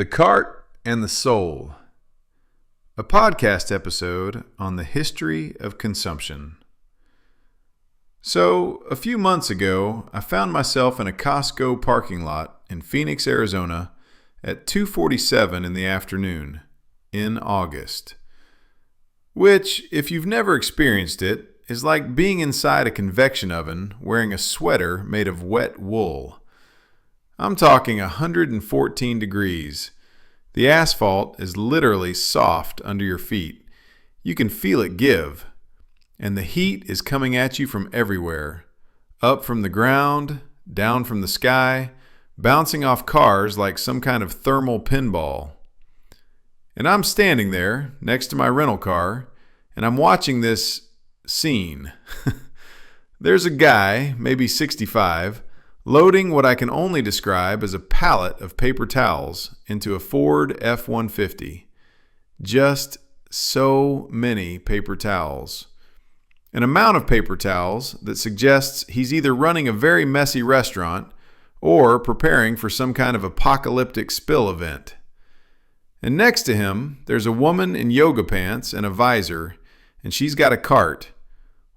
The Cart and the Soul, a podcast episode on the history of consumption. So, a few months ago, I found myself in a Costco parking lot in Phoenix, Arizona at 2:47 in the afternoon in August. Which, if you've never experienced it, is like being inside a convection oven wearing a sweater made of wet wool. I'm talking 114 degrees. The asphalt is literally soft under your feet. You can feel it give. And the heat is coming at you from everywhere. Up from the ground, down from the sky, bouncing off cars like some kind of thermal pinball. And I'm standing there next to my rental car, and I'm watching this scene. There's a guy, maybe 65, loading what I can only describe as a pallet of paper towels into a Ford F-150. Just so many paper towels. An amount of paper towels that suggests he's either running a very messy restaurant or preparing for some kind of apocalyptic spill event. And next to him, there's a woman in yoga pants and a visor, and she's got a cart.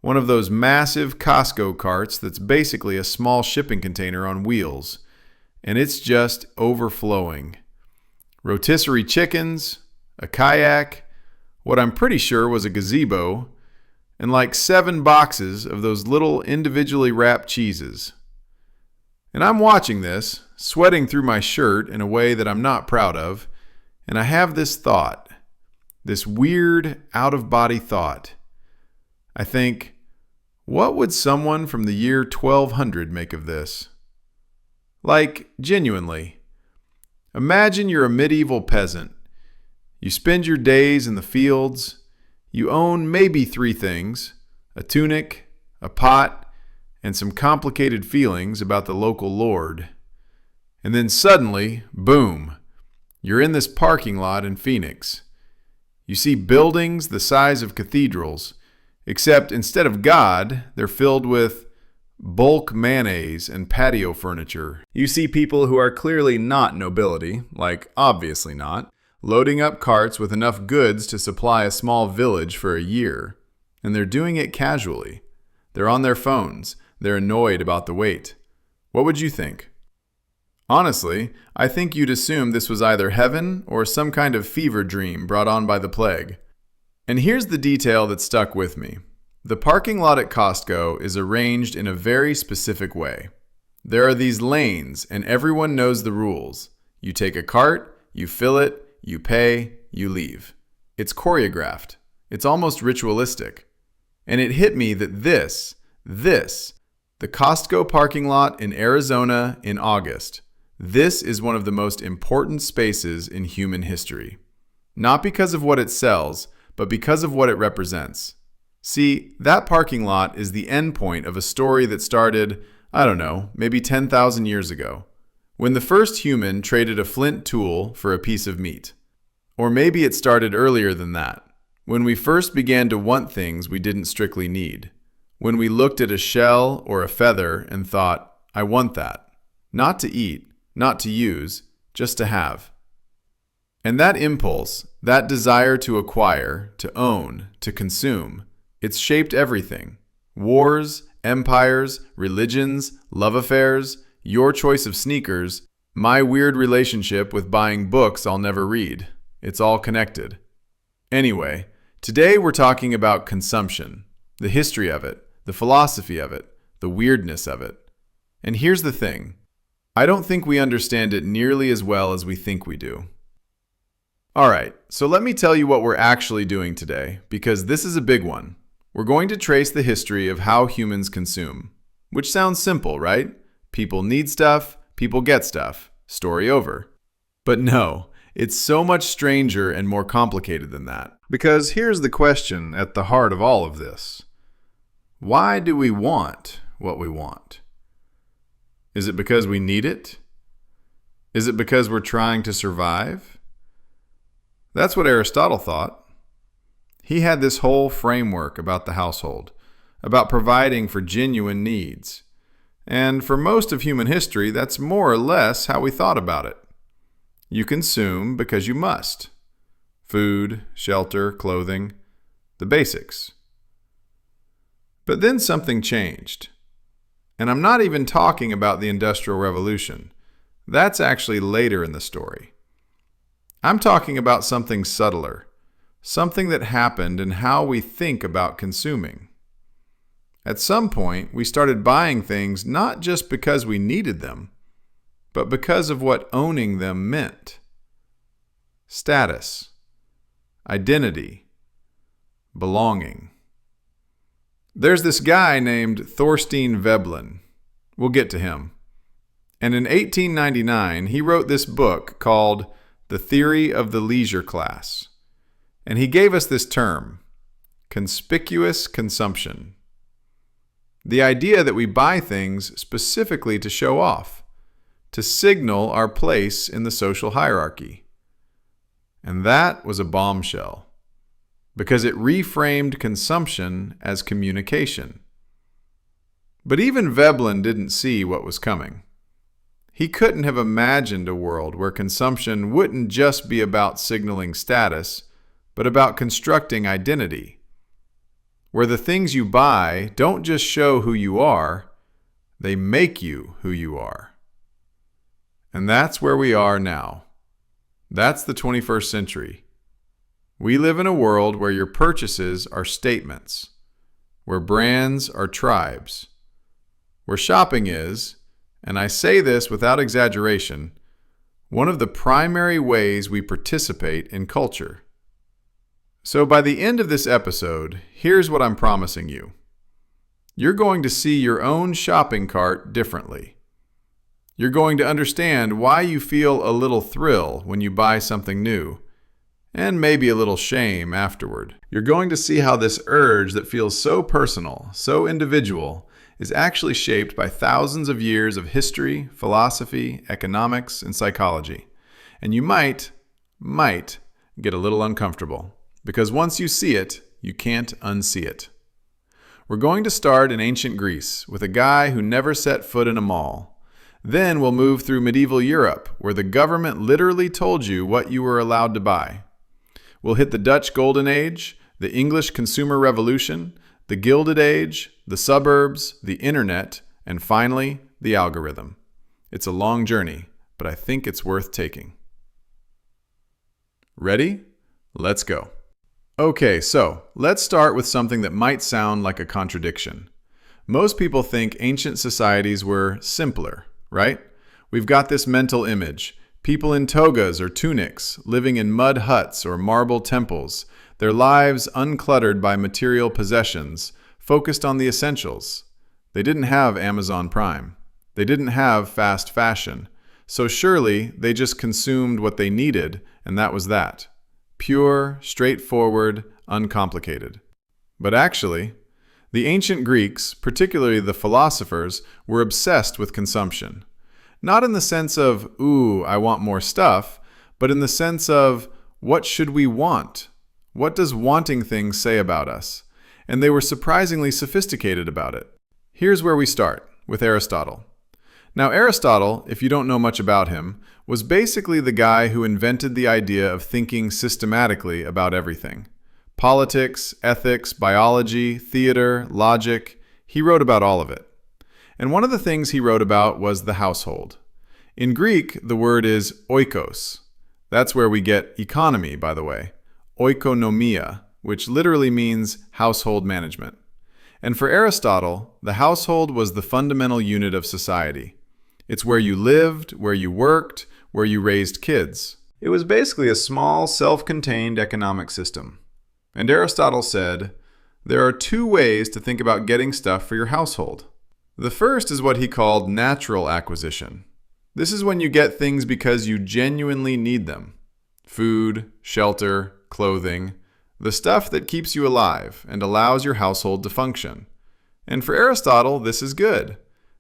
One of those massive Costco carts that's basically a small shipping container on wheels. And it's just overflowing. Rotisserie chickens, a kayak, what I'm pretty sure was a gazebo, and like 7 boxes of those little individually wrapped cheeses. And I'm watching this, sweating through my shirt in a way that I'm not proud of, and I have this thought, this weird out-of-body thought. I think, what would someone from the year 1200 make of this? Like, genuinely. Imagine you're a medieval peasant. You spend your days in the fields. You own maybe 3 things: a tunic, a pot, and some complicated feelings about the local lord. And then suddenly, boom, you're in this parking lot in Phoenix. You see buildings the size of cathedrals, except instead of God, they're filled with bulk mayonnaise and patio furniture. You see people who are clearly not nobility, like obviously not, loading up carts with enough goods to supply a small village for a year. And they're doing it casually. They're on their phones. They're annoyed about the wait. What would you think? Honestly, I think you'd assume this was either heaven or some kind of fever dream brought on by the plague. And here's the detail that stuck with me. The parking lot at Costco is arranged in a very specific way. There are these lanes, and everyone knows the rules. You take a cart, you fill it, you pay, you leave. It's choreographed. It's almost ritualistic. And it hit me that this, the Costco parking lot in Arizona in August, this is one of the most important spaces in human history. Not because of what it sells, but because of what it represents. See, that parking lot is the end point of a story that started, I don't know, maybe 10,000 years ago, when the first human traded a flint tool for a piece of meat. Or maybe it started earlier than that, when we first began to want things we didn't strictly need. When we looked at a shell or a feather and thought, I want that. Not to eat, not to use, just to have. And that impulse, that desire to acquire, to own, to consume, it's shaped everything. Wars, empires, religions, love affairs, your choice of sneakers, my weird relationship with buying books I'll never read. It's all connected. Anyway, today we're talking about consumption, the history of it, the philosophy of it, the weirdness of it. And here's the thing. I don't think we understand it nearly as well as we think we do. Alright, so let me tell you what we're actually doing today, because this is a big one. We're going to trace the history of how humans consume. Which sounds simple, right? People need stuff, people get stuff. Story over. But no, it's so much stranger and more complicated than that. Because here's the question at the heart of all of this. Why do we want what we want? Is it because we need it? Is it because we're trying to survive? That's what Aristotle thought. He had this whole framework about the household, about providing for genuine needs. And for most of human history, that's more or less how we thought about it. You consume because you must. Food, shelter, clothing, the basics. But then something changed. And I'm not even talking about the Industrial Revolution. That's actually later in the story. I'm talking about something subtler, something that happened in how we think about consuming. At some point, we started buying things not just because we needed them, but because of what owning them meant. Status, identity, belonging. There's this guy named Thorstein Veblen. We'll get to him. And in 1899, he wrote this book called The Theory of the Leisure Class. And he gave us this term, conspicuous consumption. The idea that we buy things specifically to show off, to signal our place in the social hierarchy. And that was a bombshell, because it reframed consumption as communication. But even Veblen didn't see what was coming. He couldn't have imagined a world where consumption wouldn't just be about signaling status, but about constructing identity, where the things you buy don't just show who you are, they make you who you are. And that's where we are now. That's the 21st century. We live in a world where your purchases are statements, where brands are tribes, where shopping is, and I say this without exaggeration, one of the primary ways we participate in culture. So by the end of this episode, here's what I'm promising you. You're going to see your own shopping cart differently. You're going to understand why you feel a little thrill when you buy something new, and maybe a little shame afterward. You're going to see how this urge that feels so personal, so individual, is actually shaped by thousands of years of history, philosophy, economics, and psychology. And you might get a little uncomfortable, because once you see it, you can't unsee it. We're going to start in ancient Greece with a guy who never set foot in a mall. Then we'll move through medieval Europe, where the government literally told you what you were allowed to buy. We'll hit the Dutch Golden Age, the English Consumer Revolution, the Gilded Age, the suburbs, the internet, and finally, the algorithm. It's a long journey, but I think it's worth taking. Ready? Let's go. Okay, so let's start with something that might sound like a contradiction. Most people think ancient societies were simpler, right? We've got this mental image. People in togas or tunics, living in mud huts or marble temples, their lives uncluttered by material possessions, focused on the essentials. They didn't have Amazon Prime. They didn't have fast fashion. So surely they just consumed what they needed, and that was that. Pure, straightforward, uncomplicated. But actually, the ancient Greeks, particularly the philosophers, were obsessed with consumption. Not in the sense of, ooh, I want more stuff, but in the sense of, what should we want? What does wanting things say about us? And they were surprisingly sophisticated about it. Here's where we start, with Aristotle. Now, Aristotle, if you don't know much about him, was basically the guy who invented the idea of thinking systematically about everything. Politics, ethics, biology, theater, logic, he wrote about all of it. And one of the things he wrote about was the household. In Greek, the word is oikos. That's where we get economy, by the way. Oikonomia, which literally means household management. And for Aristotle, the household was the fundamental unit of society. It's where you lived, where you worked, where you raised kids. It was basically a small, self-contained economic system. And Aristotle said, there are two ways to think about getting stuff for your household. The first is what he called natural acquisition. This is when you get things because you genuinely need them. Food, shelter, clothing, the stuff that keeps you alive and allows your household to function. And for Aristotle, this is good.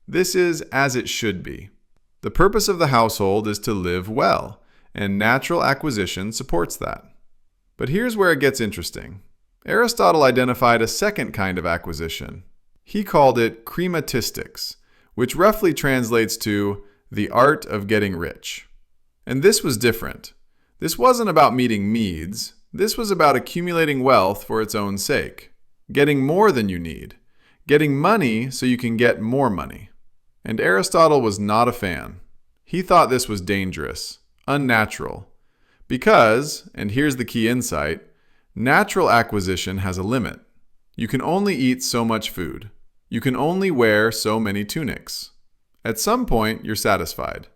This is as it should be. The purpose of the household is to live well, and natural acquisition supports that. But here's where it gets interesting. Aristotle identified a second kind of acquisition. He called it crematistics, which roughly translates to the art of getting rich. And this was different. This wasn't about meeting needs. This was about accumulating wealth for its own sake, getting more than you need, getting money so you can get more money. And Aristotle was not a fan. He thought this was dangerous, unnatural. Because, and here's the key insight, natural acquisition has a limit. You can only eat so much food. You can only wear so many tunics. At some point, you're satisfied.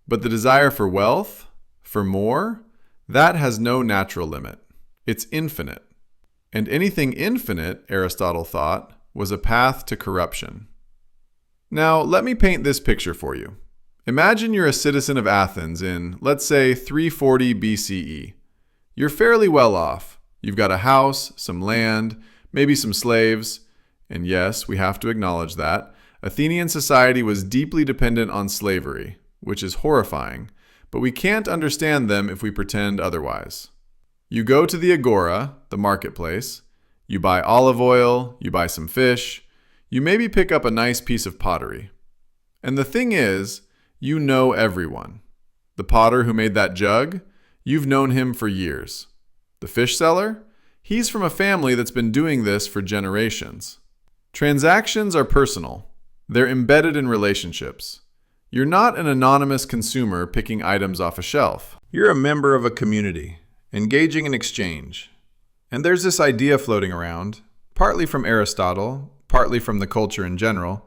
But the desire for wealth, for more, that has no natural limit. It's infinite. And anything infinite, Aristotle thought, was a path to corruption. Now, let me paint this picture for you. Imagine you're a citizen of Athens in, let's say, 340 BCE. You're fairly well off. You've got a house, some land, maybe some slaves. And yes, we have to acknowledge that. Athenian society was deeply dependent on slavery, which is horrifying, but we can't understand them if we pretend otherwise. You go to the agora, the marketplace, you buy olive oil, you buy some fish, you maybe pick up a nice piece of pottery. And the thing is, you know everyone. The potter who made that jug, you've known him for years. The fish seller, he's from a family that's been doing this for generations. Transactions are personal. They're embedded in relationships. You're not an anonymous consumer picking items off a shelf. You're a member of a community, engaging in exchange. And there's this idea floating around, partly from Aristotle, partly from the culture in general,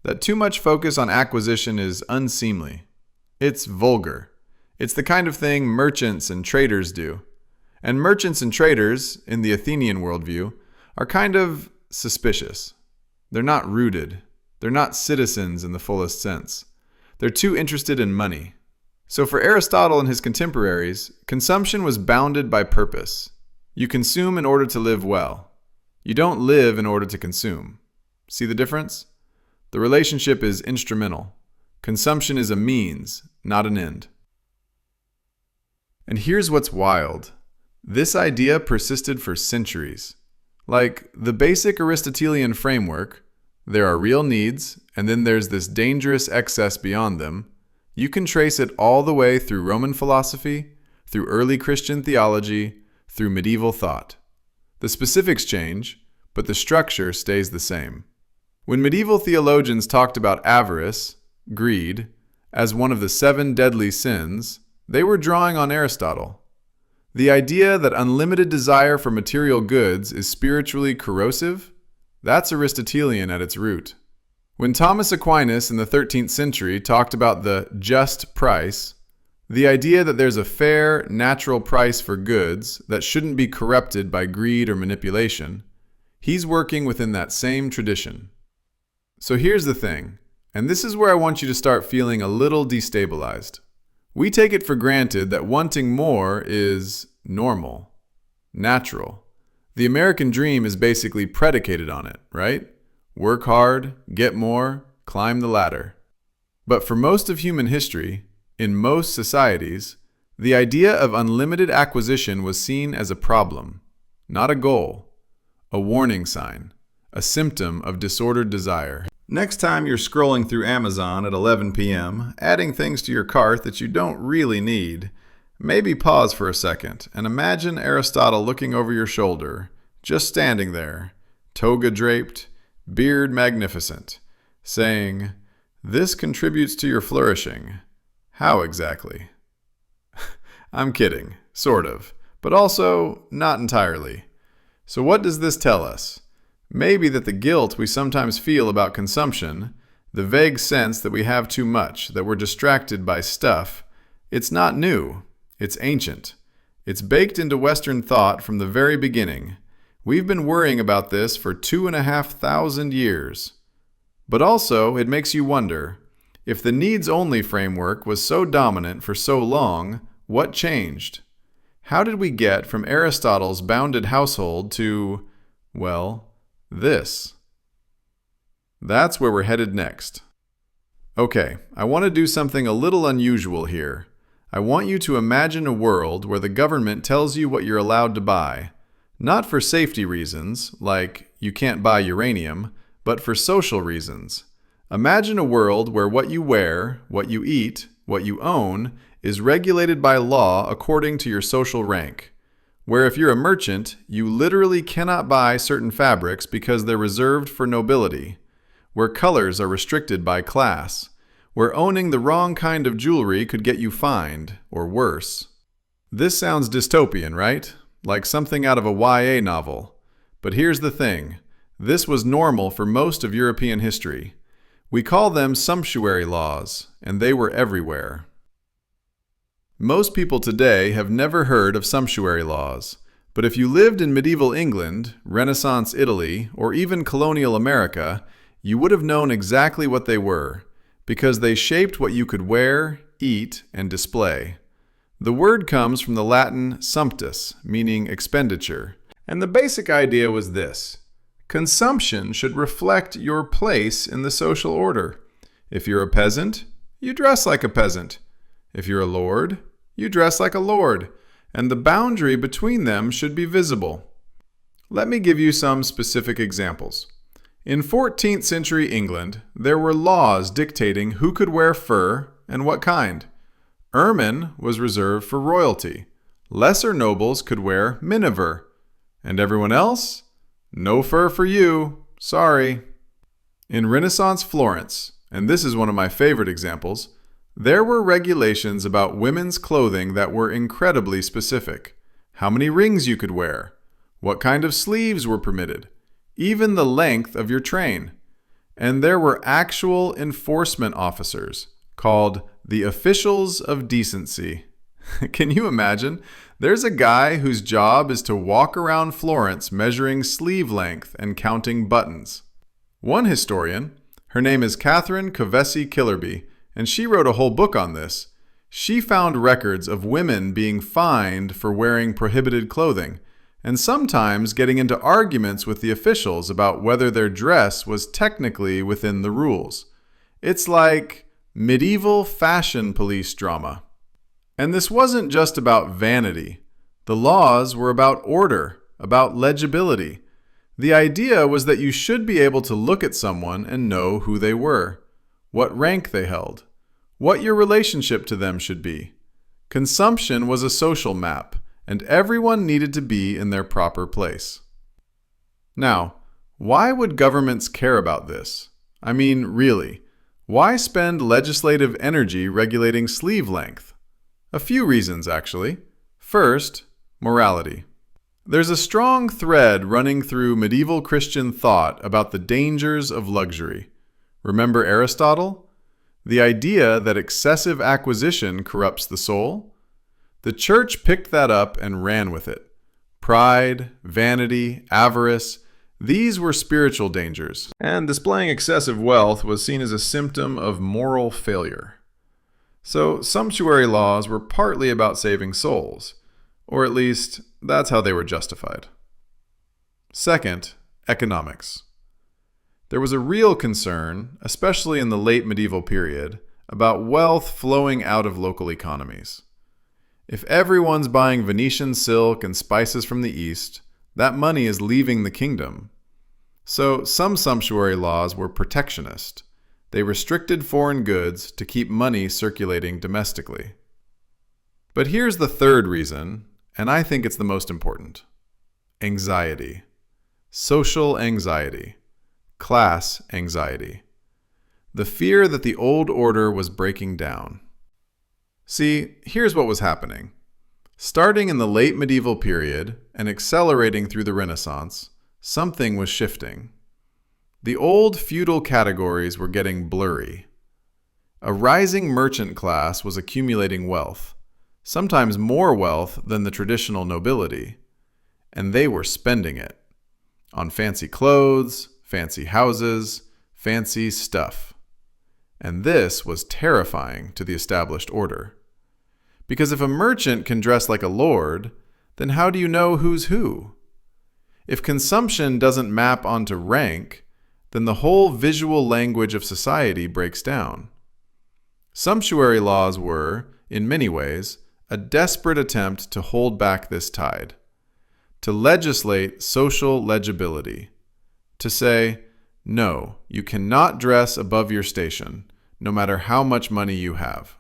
that too much focus on acquisition is unseemly. It's vulgar. It's the kind of thing merchants and traders do. And merchants and traders, in the Athenian worldview, are kind of suspicious. They're not rooted. They're not citizens in the fullest sense. They're too interested in money. So for Aristotle and his contemporaries, consumption was bounded by purpose. You consume in order to live well. You don't live in order to consume. See the difference? The relationship is instrumental. Consumption is a means, not an end. And here's what's wild. This idea persisted for centuries. Like the basic Aristotelian framework, there are real needs, and then there's this dangerous excess beyond them. You can trace it all the way through Roman philosophy, through early Christian theology, through medieval thought. The specifics change, but the structure stays the same. When medieval theologians talked about avarice, greed, as one of the 7 deadly sins, they were drawing on Aristotle. The idea that unlimited desire for material goods is spiritually corrosive, that's Aristotelian at its root. When Thomas Aquinas in the 13th century talked about the just price, the idea that there's a fair, natural price for goods that shouldn't be corrupted by greed or manipulation, he's working within that same tradition. So here's the thing, and this is where I want you to start feeling a little destabilized. We take it for granted that wanting more is normal, natural. The American dream is basically predicated on it, right? Work hard, get more, climb the ladder. But for most of human history, in most societies, the idea of unlimited acquisition was seen as a problem, not a goal, a warning sign, a symptom of disordered desire. Next time you're scrolling through Amazon at 11 p.m., adding things to your cart that you don't really need, maybe pause for a second and imagine Aristotle looking over your shoulder, just standing there, toga draped, beard magnificent, saying, "This contributes to your flourishing." How exactly? I'm kidding, sort of, but also not entirely. So what does this tell us? Maybe that the guilt we sometimes feel about consumption, the vague sense that we have too much, that we're distracted by stuff, it's not new, it's ancient. It's baked into Western thought from the very beginning. We've been worrying about this for 2,500 years. But also, it makes you wonder, if the needs-only framework was so dominant for so long, what changed? How did we get from Aristotle's bounded household to, well, this? That's where we're headed next. Okay, I want to do something a little unusual here. I want you to imagine a world where the government tells you what you're allowed to buy, not for safety reasons, like you can't buy uranium, but for social reasons. Imagine a world where what you wear, what you eat, what you own is regulated by law according to your social rank, where if you're a merchant, you literally cannot buy certain fabrics because they're reserved for nobility, where colors are restricted by class, where owning the wrong kind of jewelry could get you fined, or worse. This sounds dystopian, right? Like something out of a YA novel. But here's the thing. This was normal for most of European history. We call them sumptuary laws, and they were everywhere. Most people today have never heard of sumptuary laws, but if you lived in medieval England, Renaissance Italy, or even colonial America, you would have known exactly what they were, because they shaped what you could wear, eat, and display. The word comes from the Latin sumptus, meaning expenditure, and the basic idea was this. Consumption should reflect your place in the social order. If you're a peasant, you dress like a peasant. If you're a lord, you dress like a lord, and the boundary between them should be visible. Let me give you some specific examples. In 14th century England, there were laws dictating who could wear fur and what kind. Ermine was reserved for royalty. Lesser nobles could wear miniver. And everyone else? No fur for you. Sorry. In Renaissance Florence, and this is one of my favorite examples, there were regulations about women's clothing that were incredibly specific. How many rings you could wear, what kind of sleeves were permitted, even the length of your train. And there were actual enforcement officers called the officials of decency. Can you imagine? There's a guy whose job is to walk around Florence measuring sleeve length and counting buttons. One historian, her name is Catherine Covesi-Killerby, and she wrote a whole book on this. She found records of women being fined for wearing prohibited clothing, and sometimes getting into arguments with the officials about whether their dress was technically within the rules. It's like medieval fashion police drama. And this wasn't just about vanity. The laws were about order, about legibility. The idea was that you should be able to look at someone and know who they were, what rank they held, what your relationship to them should be. Consumption was a social map, and everyone needed to be in their proper place. Now, why would governments care about this? I mean, really, why spend legislative energy regulating sleeve length? A few reasons, actually. First, morality. There's a strong thread running through medieval Christian thought about the dangers of luxury. Remember Aristotle? The idea that excessive acquisition corrupts the soul? The church picked that up and ran with it. Pride, vanity, avarice, these were spiritual dangers, and displaying excessive wealth was seen as a symptom of moral failure. So, sumptuary laws were partly about saving souls, or at least, that's how they were justified. Second, economics. There was a real concern, especially in the late medieval period, about wealth flowing out of local economies. If everyone's buying Venetian silk and spices from the East, that money is leaving the kingdom. So, some sumptuary laws were protectionist. They restricted foreign goods to keep money circulating domestically. But here's the third reason, and I think it's the most important. Anxiety. Social anxiety. Class anxiety. The fear that the old order was breaking down. See, here's what was happening. Starting in the late medieval period and accelerating through the Renaissance, something was shifting. The old feudal categories were getting blurry. A rising merchant class was accumulating wealth, sometimes more wealth than the traditional nobility, and they were spending it on fancy clothes, fancy houses, fancy stuff. And this was terrifying to the established order. Because if a merchant can dress like a lord, then how do you know who's who? If consumption doesn't map onto rank, then the whole visual language of society breaks down. Sumptuary laws were, in many ways, a desperate attempt to hold back this tide, to legislate social legibility, to say, no, you cannot dress above your station, no matter how much money you have.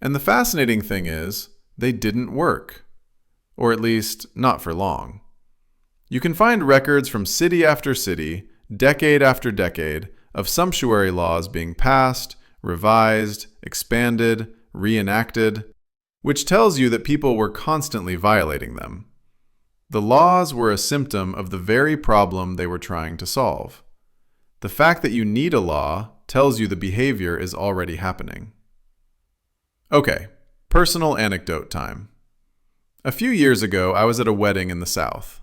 And the fascinating thing is, they didn't work. Or at least, not for long. You can find records from city after city, decade after decade, of sumptuary laws being passed, revised, expanded, reenacted, which tells you that people were constantly violating them. The laws were a symptom of the very problem they were trying to solve. The fact that you need a law tells you the behavior is already happening. Okay, personal anecdote time. A few years ago, I was at a wedding in the South.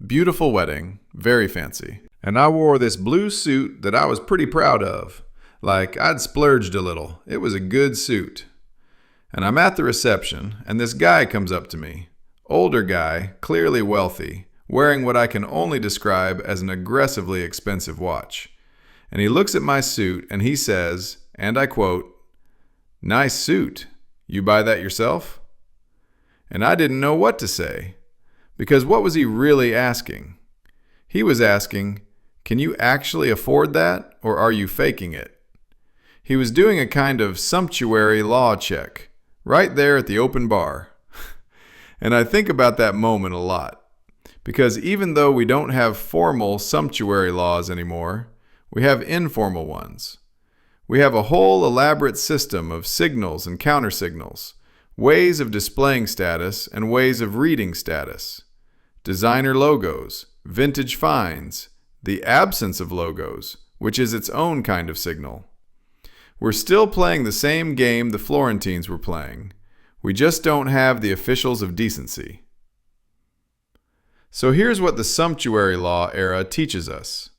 Beautiful wedding, very fancy. And I wore this blue suit that I was pretty proud of. Like, I'd splurged a little. It was a good suit. And I'm at the reception, and this guy comes up to me. Older guy, clearly wealthy, wearing what I can only describe as an aggressively expensive watch. And he looks at my suit, and he says, and I quote, "Nice suit. You buy that yourself?" And I didn't know what to say. Because what was he really asking? He was asking, can you actually afford that, or are you faking it? He was doing a kind of sumptuary law check, right there at the open bar. And I think about that moment a lot. Because even though we don't have formal sumptuary laws anymore, we have informal ones. We have a whole elaborate system of signals and countersignals, ways of displaying status and ways of reading status. Designer logos, vintage finds, the absence of logos, which is its own kind of signal. We're still playing the same game the Florentines were playing. We just don't have the officials of decency. So here's what the sumptuary law era teaches us.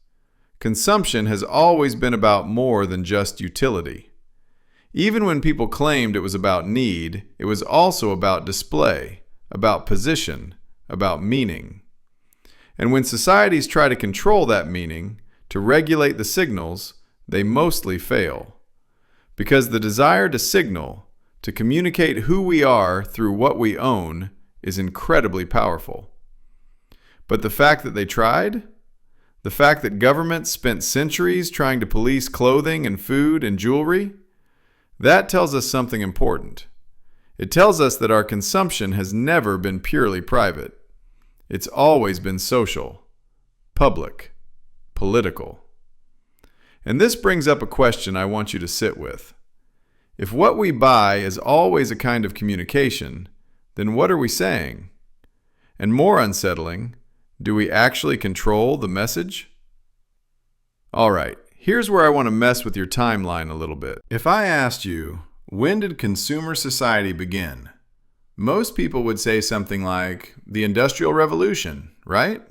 Consumption has always been about more than just utility. Even when people claimed it was about need, it was also about display, about position, about meaning. And when societies try to control that meaning, to regulate the signals, they mostly fail. Because the desire to signal, to communicate who we are through what we own, is incredibly powerful. But the fact that they tried? The fact that governments spent centuries trying to police clothing and food and jewelry? That tells us something important. It tells us that our consumption has never been purely private. It's always been social, public, political. And this brings up a question I want you to sit with. If what we buy is always a kind of communication, then what are we saying? And more unsettling, do we actually control the message? All right, here's where I want to mess with your timeline a little bit. If I asked you, when did consumer society begin? Most people would say something like the Industrial Revolution, right?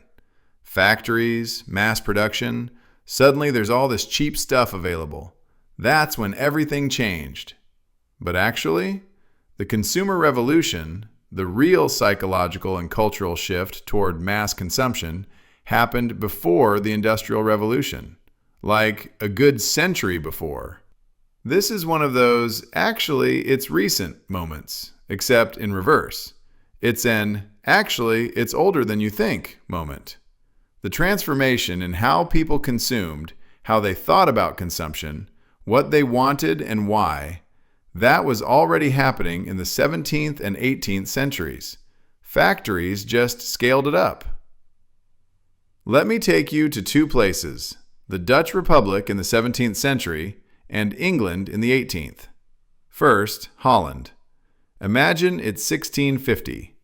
Factories, mass production, suddenly there's all this cheap stuff available. That's when everything changed. But actually, the consumer revolution, the real psychological and cultural shift toward mass consumption, happened before the Industrial Revolution, like a good century before. This is one of those, actually, it's recent moments, except in reverse. It's an, actually, it's older than you think moment. The transformation in how people consumed, how they thought about consumption, what they wanted and why, that was already happening in the 17th and 18th centuries. Factories just scaled it up. Let me take you to two places, the Dutch Republic in the 17th century and England in the 18th. First, Holland. Imagine it's 1650.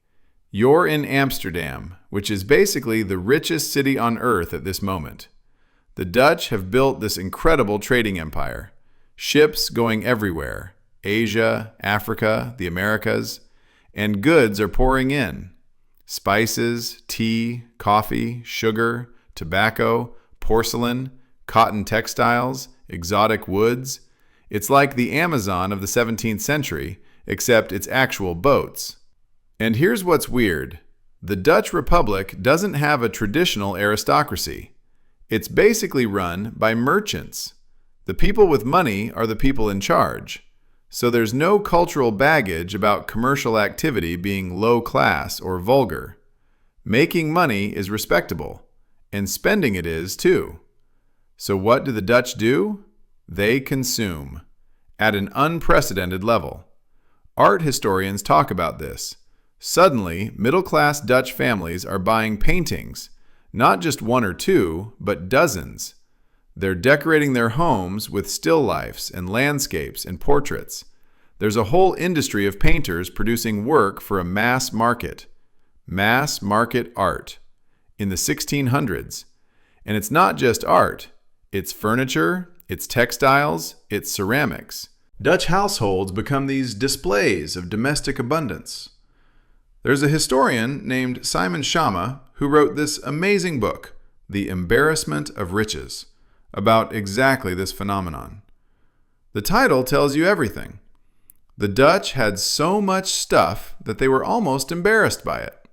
You're in Amsterdam, which is basically the richest city on earth at this moment. The Dutch have built this incredible trading empire. Ships going everywhere, Asia, Africa, the Americas, and goods are pouring in. Spices, tea, coffee, sugar, tobacco, porcelain, cotton textiles, exotic woods. It's like the Amazon of the 17th century, except it's actual boats. And here's what's weird. The Dutch Republic doesn't have a traditional aristocracy. It's basically run by merchants. The people with money are the people in charge. So there's no cultural baggage about commercial activity being low class or vulgar. Making money is respectable, and spending it is too. So what do the Dutch do? They consume at an unprecedented level. Art historians talk about this. Suddenly, middle-class Dutch families are buying paintings, not just one or two, but dozens. They're decorating their homes with still lifes and landscapes and portraits. There's a whole industry of painters producing work for a mass market art, in the 1600s. And it's not just art. It's furniture, it's textiles, it's ceramics. Dutch households become these displays of domestic abundance. There's a historian named Simon Schama who wrote this amazing book, The Embarrassment of Riches, about exactly this phenomenon. The title tells you everything. The Dutch had so much stuff that they were almost embarrassed by it.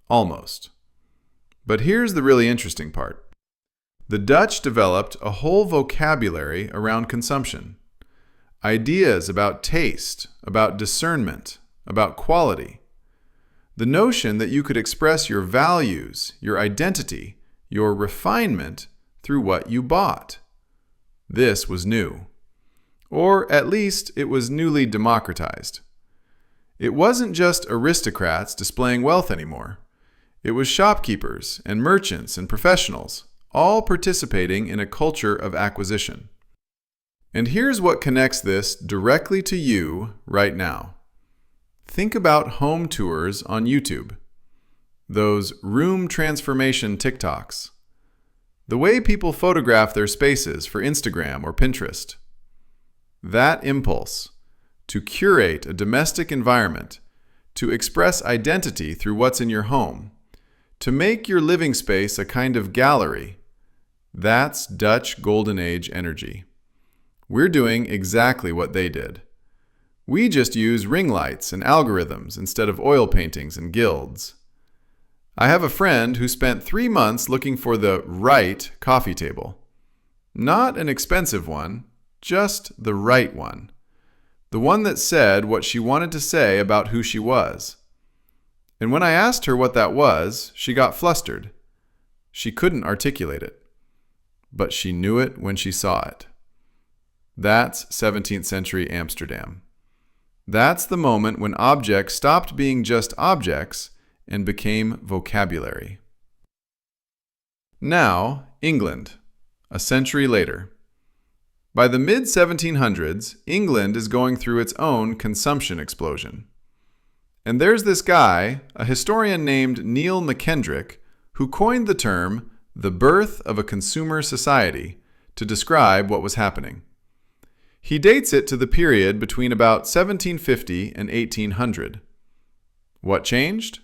Almost. But here's the really interesting part. The Dutch developed a whole vocabulary around consumption. Ideas about taste, about discernment, about quality. The notion that you could express your values, your identity, your refinement through what you bought. This was new. Or at least it was newly democratized. It wasn't just aristocrats displaying wealth anymore. It was shopkeepers and merchants and professionals, all participating in a culture of acquisition. And here's what connects this directly to you right now. Think about home tours on YouTube. Those room transformation TikToks. The way people photograph their spaces for Instagram or Pinterest. That impulse to curate a domestic environment, to express identity through what's in your home, to make your living space a kind of gallery, that's Dutch Golden Age energy. We're doing exactly what they did. We just use ring lights and algorithms instead of oil paintings and guilds. I have a friend who spent 3 months looking for the right coffee table. Not an expensive one, just the right one. The one that said what she wanted to say about who she was. And when I asked her what that was, she got flustered. She couldn't articulate it. But she knew it when she saw it. That's 17th century Amsterdam. That's the moment when objects stopped being just objects and became vocabulary. Now, England, a century later. By the mid-1700s, England is going through its own consumption explosion. And there's this guy, a historian named Neil McKendrick, who coined the term the birth of a consumer society to describe what was happening. He dates it to the period between about 1750 and 1800. What changed?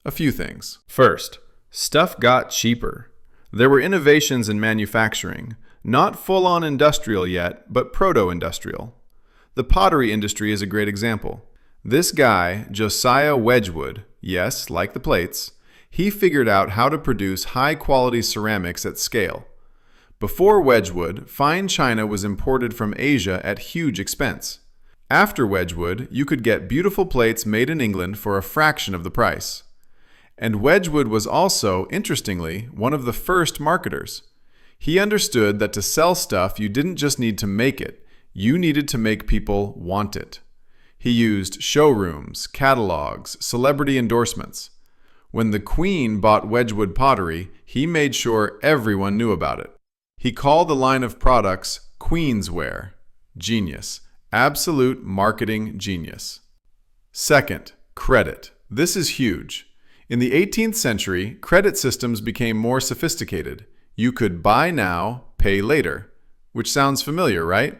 A few things. First, stuff got cheaper. There were innovations in manufacturing, not full-on industrial yet, but proto-industrial. The pottery industry is a great example. This guy, Josiah Wedgwood, yes, like the plates, he figured out how to produce high-quality ceramics at scale. Before Wedgwood, fine china was imported from Asia at huge expense. After Wedgwood, you could get beautiful plates made in England for a fraction of the price. And Wedgwood was also, interestingly, one of the first marketers. He understood that to sell stuff, you didn't just need to make it, you needed to make people want it. He used showrooms, catalogs, celebrity endorsements. When the Queen bought Wedgwood pottery, he made sure everyone knew about it. He called the line of products Queensware. Genius. Absolute marketing genius. Second, credit. This is huge. In the 18th century, credit systems became more sophisticated. You could buy now, pay later. Which sounds familiar, right?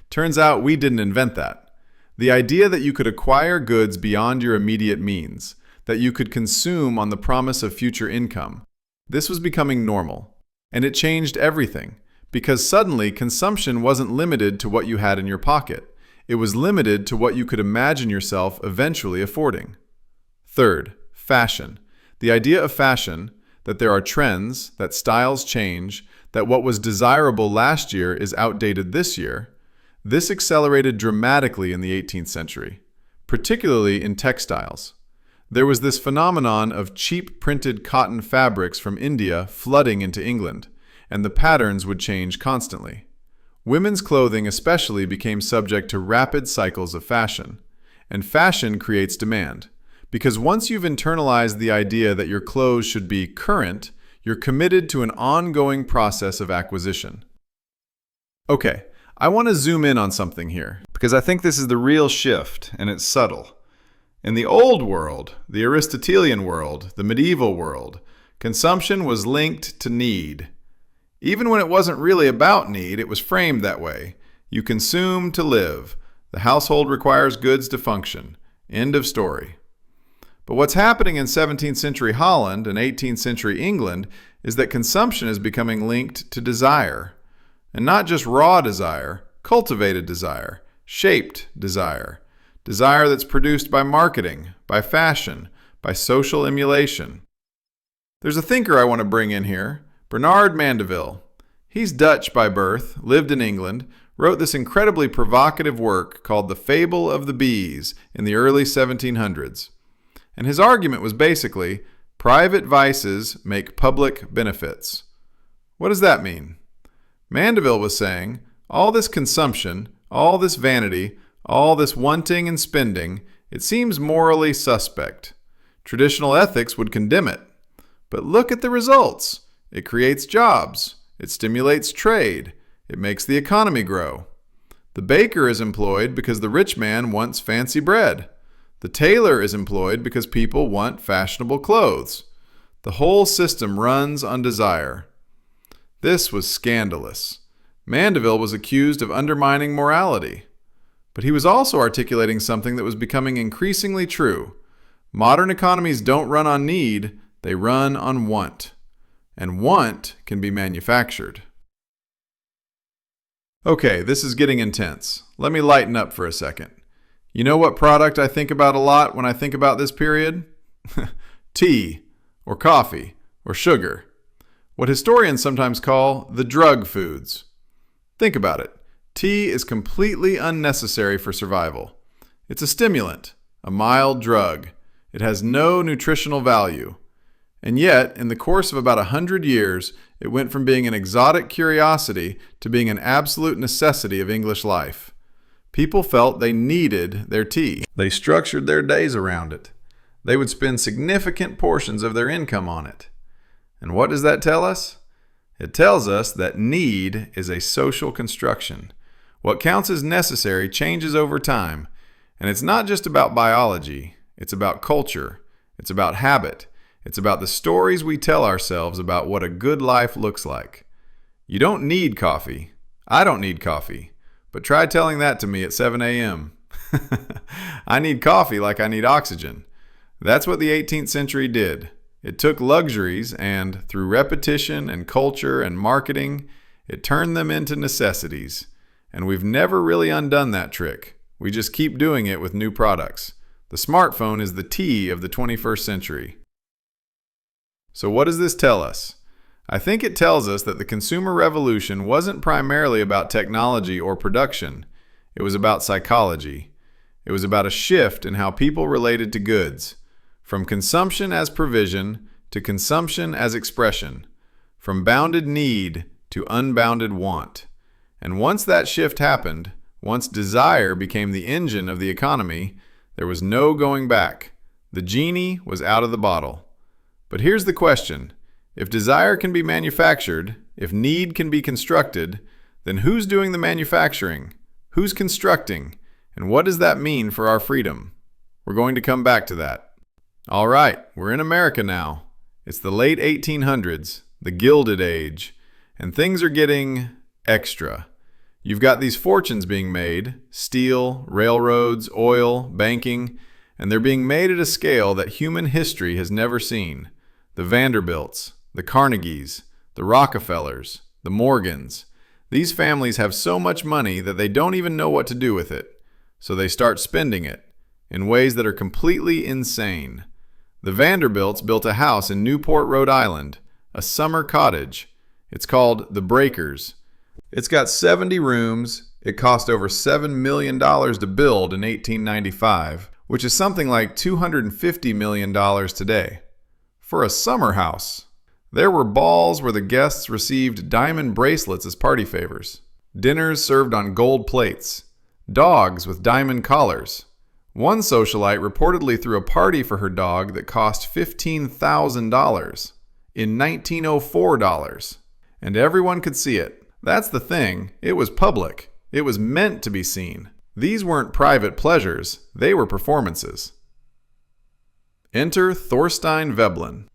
Turns out we didn't invent that. The idea that you could acquire goods beyond your immediate means, that you could consume on the promise of future income, this was becoming normal. And it changed everything, because suddenly consumption wasn't limited to what you had in your pocket. It was limited to what you could imagine yourself eventually affording. Third, fashion. The idea of fashion, that there are trends, that styles change, that what was desirable last year is outdated this year, this accelerated dramatically in the 18th century, particularly in textiles. There was this phenomenon of cheap printed cotton fabrics from India flooding into England, and the patterns would change constantly. Women's clothing especially became subject to rapid cycles of fashion. And fashion creates demand. Because once you've internalized the idea that your clothes should be current, you're committed to an ongoing process of acquisition. Okay, I want to zoom in on something here, because I think this is the real shift, and it's subtle. In the old world, the Aristotelian world, the medieval world, consumption was linked to need. Even when it wasn't really about need, it was framed that way. You consume to live. The household requires goods to function. End of story. But what's happening in 17th century Holland and 18th century England is that consumption is becoming linked to desire. And not just raw desire, cultivated desire, shaped desire. Desire that's produced by marketing, by fashion, by social emulation. There's a thinker I want to bring in here, Bernard Mandeville. He's Dutch by birth, lived in England, wrote this incredibly provocative work called The Fable of the Bees in the early 1700s. And his argument was basically, private vices make public benefits. What does that mean? Mandeville was saying, all this consumption, all this vanity, all this wanting and spending, it seems morally suspect. Traditional ethics would condemn it. But look at the results. It creates jobs. It stimulates trade. It makes the economy grow. The baker is employed because the rich man wants fancy bread. The tailor is employed because people want fashionable clothes. The whole system runs on desire. This was scandalous. Mandeville was accused of undermining morality. But he was also articulating something that was becoming increasingly true. Modern economies don't run on need, they run on want. And want can be manufactured. Okay, this is getting intense. Let me lighten up for a second. You know what product I think about a lot when I think about this period? Tea, or coffee, or sugar. What historians sometimes call the drug foods. Think about it. Tea is completely unnecessary for survival. It's a stimulant, a mild drug. It has no nutritional value. And yet, in the course of about 100 years, it went from being an exotic curiosity to being an absolute necessity of English life. People felt they needed their tea. They structured their days around it. They would spend significant portions of their income on it. And what does that tell us? It tells us that need is a social construction. What counts as necessary changes over time. And it's not just about biology. It's about culture. It's about habit. It's about the stories we tell ourselves about what a good life looks like. You don't need coffee. I don't need coffee. But try telling that to me at 7 a.m. I need coffee like I need oxygen. That's what the 18th century did. It took luxuries and, through repetition and culture and marketing, it turned them into necessities. And we've never really undone that trick. We just keep doing it with new products. The smartphone is the tea of the 21st century. So what does this tell us? I think it tells us that the consumer revolution wasn't primarily about technology or production. It was about psychology. It was about a shift in how people related to goods. From consumption as provision to consumption as expression. From bounded need to unbounded want. And once that shift happened, once desire became the engine of the economy, there was no going back. The genie was out of the bottle. But here's the question. If desire can be manufactured, if need can be constructed, then who's doing the manufacturing? Who's constructing? And what does that mean for our freedom? We're going to come back to that. All right, we're in America now. It's the late 1800s, the Gilded Age, and things are getting extra. You've got these fortunes being made, steel, railroads, oil, banking, and they're being made at a scale that human history has never seen. The Vanderbilts, the Carnegies, the Rockefellers, the Morgans. These families have so much money that they don't even know what to do with it. So they start spending it in ways that are completely insane. The Vanderbilts built a house in Newport, Rhode Island, a summer cottage. It's called The Breakers. It's got 70 rooms. It cost over $7 million to build in 1895, which is something like $250 million today. For a summer house. There were balls where the guests received diamond bracelets as party favors. dinners served on gold plates, dogs with diamond collars. One socialite reportedly threw a party for her dog that cost $15,000 in 1904 dollars. And everyone could see it. That's the thing, it was public. It was meant to be seen. These weren't private pleasures, they were performances. Enter Thorstein Veblen.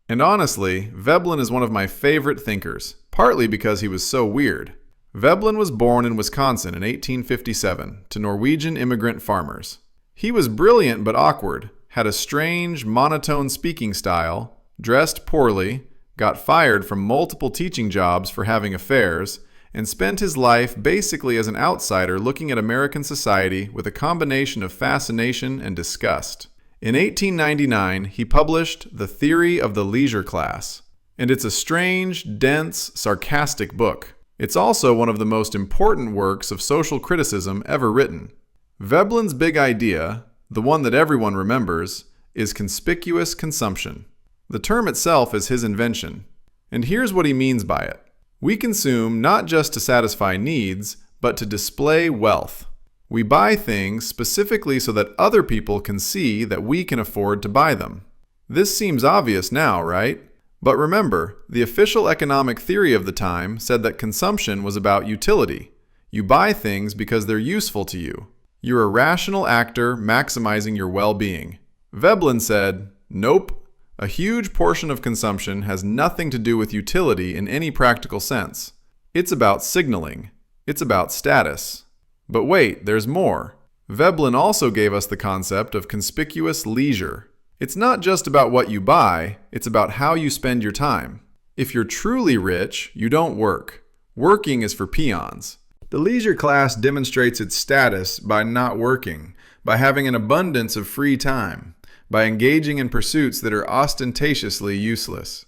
And honestly, Veblen is one of my favorite thinkers, partly because he was so weird. Veblen was born in Wisconsin in 1857 to Norwegian immigrant farmers. He was brilliant but awkward, had a strange, monotone speaking style, dressed poorly, got fired from multiple teaching jobs for having affairs, and spent his life basically as an outsider looking at American society with a combination of fascination and disgust. In 1899, he published The Theory of the Leisure Class, and it's a strange, dense, sarcastic book. It's also one of the most important works of social criticism ever written. Veblen's big idea, the one that everyone remembers, is conspicuous consumption. The term itself is his invention, and here's what he means by it. We consume not just to satisfy needs, but to display wealth. We buy things specifically so that other people can see that we can afford to buy them. This seems obvious now, right? But remember, the official economic theory of the time said that consumption was about utility. You buy things because they're useful to you. You're a rational actor maximizing your well-being. Veblen said, nope, a huge portion of consumption has nothing to do with utility in any practical sense. It's about signaling. It's about status. But wait, there's more. Veblen also gave us the concept of conspicuous leisure. It's not just about what you buy, it's about how you spend your time. If you're truly rich, you don't work. Working is for peons. The leisure class demonstrates its status by not working, by having an abundance of free time, by engaging in pursuits that are ostentatiously useless.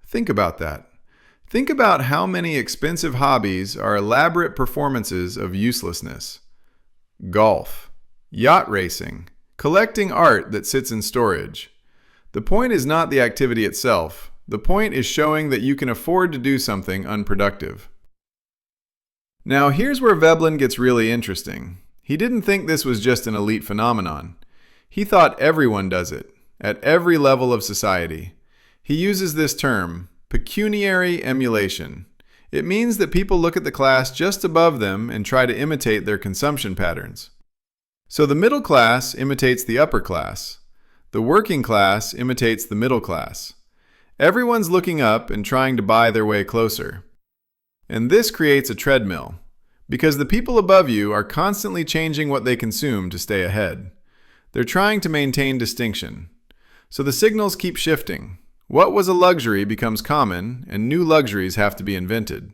Think about that. Think about how many expensive hobbies are elaborate performances of uselessness. Golf, yacht racing, collecting art that sits in storage. The point is not the activity itself. The point is showing that you can afford to do something unproductive. Now here's where Veblen gets really interesting. He didn't think this was just an elite phenomenon. He thought everyone does it, at every level of society. He uses this term, pecuniary emulation. It means that people look at the class just above them and try to imitate their consumption patterns. So the middle class imitates the upper class. The working class imitates the middle class. Everyone's looking up and trying to buy their way closer. And this creates a treadmill, because the people above you are constantly changing what they consume to stay ahead. They're trying to maintain distinction. So the signals keep shifting. What was a luxury becomes common, and new luxuries have to be invented.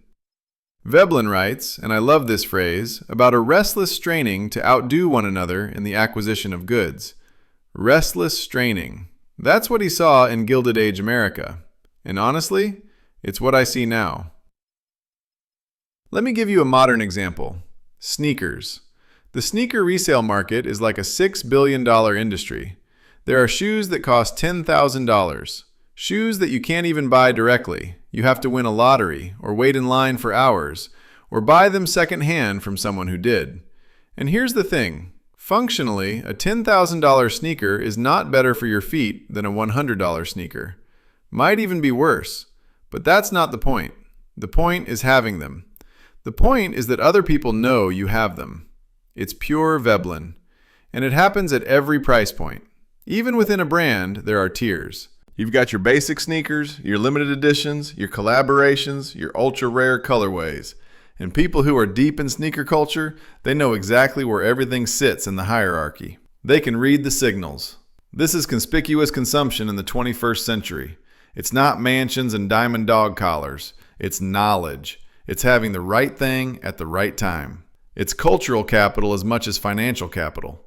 Veblen writes, and I love this phrase, about a restless straining to outdo one another in the acquisition of goods. Restless straining. That's what he saw in Gilded Age America. And honestly, it's what I see now. Let me give you a modern example. Sneakers. The sneaker resale market is like a $6 billion industry. There are shoes that cost $10,000. Shoes that you can't even buy directly. You have to win a lottery, or wait in line for hours, or buy them secondhand from someone who did. And here's the thing. Functionally, a $10,000 sneaker is not better for your feet than a $100 sneaker. Might even be worse. But that's not the point. The point is having them. The point is that other people know you have them. It's pure Veblen. And it happens at every price point. Even within a brand, there are tiers. You've got your basic sneakers, your limited editions, your collaborations, your ultra-rare colorways. And people who are deep in sneaker culture, they know exactly where everything sits in the hierarchy. They can read the signals. This is conspicuous consumption in the 21st century. It's not mansions and diamond dog collars. It's knowledge. It's having the right thing at the right time. It's cultural capital as much as financial capital.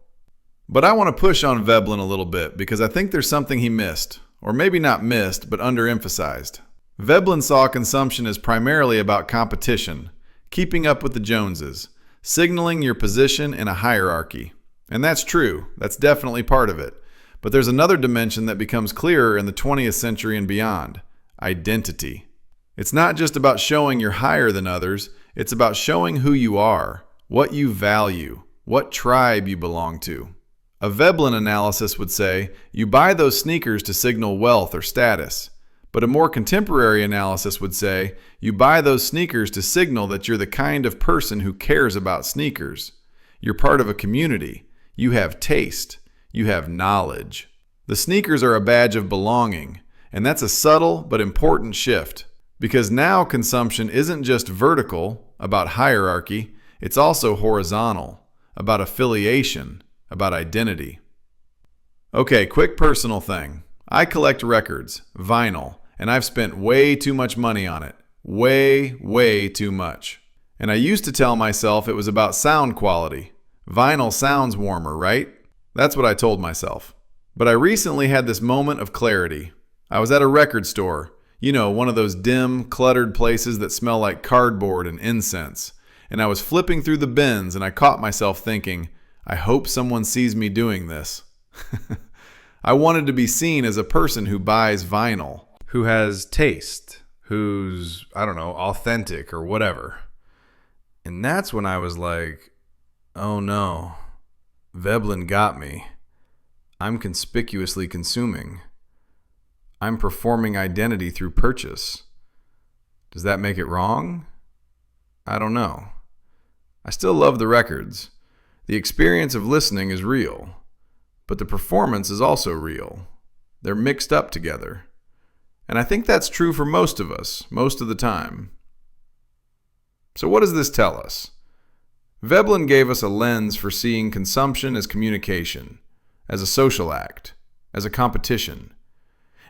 But I want to push on Veblen a little bit because I think there's something he missed. Or maybe not missed, but underemphasized. Veblen saw consumption as primarily about competition, keeping up with the Joneses, signaling your position in a hierarchy. And that's true. That's definitely part of it. But there's another dimension that becomes clearer in the 20th century and beyond. Identity. It's not just about showing you're higher than others. It's about showing who you are, what you value, what tribe you belong to. A Veblen analysis would say, you buy those sneakers to signal wealth or status. But a more contemporary analysis would say, you buy those sneakers to signal that you're the kind of person who cares about sneakers. You're part of a community. You have taste. You have knowledge. The sneakers are a badge of belonging, and that's a subtle but important shift. Because now consumption isn't just vertical, about hierarchy, it's also horizontal, about affiliation, about identity. Okay, quick personal thing. I collect records, vinyl, and I've spent way too much money on it. Way too much. And I used to tell myself it was about sound quality. Vinyl sounds warmer, right? That's what I told myself. But I recently had this moment of clarity. I was at a record store. You know, one of those dim, cluttered places that smell like cardboard and incense. And I was flipping through the bins and I caught myself thinking, I hope someone sees me doing this. I wanted to be seen as a person who buys vinyl, who has taste, who's, authentic or whatever. And that's when I was like, oh no, Veblen got me. I'm conspicuously consuming. I'm performing identity through purchase. Does that make it wrong? I don't know. I still love the records. The experience of listening is real, but the performance is also real. They're mixed up together. And I think that's true for most of us, most of the time. So what does this tell us? Veblen gave us a lens for seeing consumption as communication, as a social act, as a competition.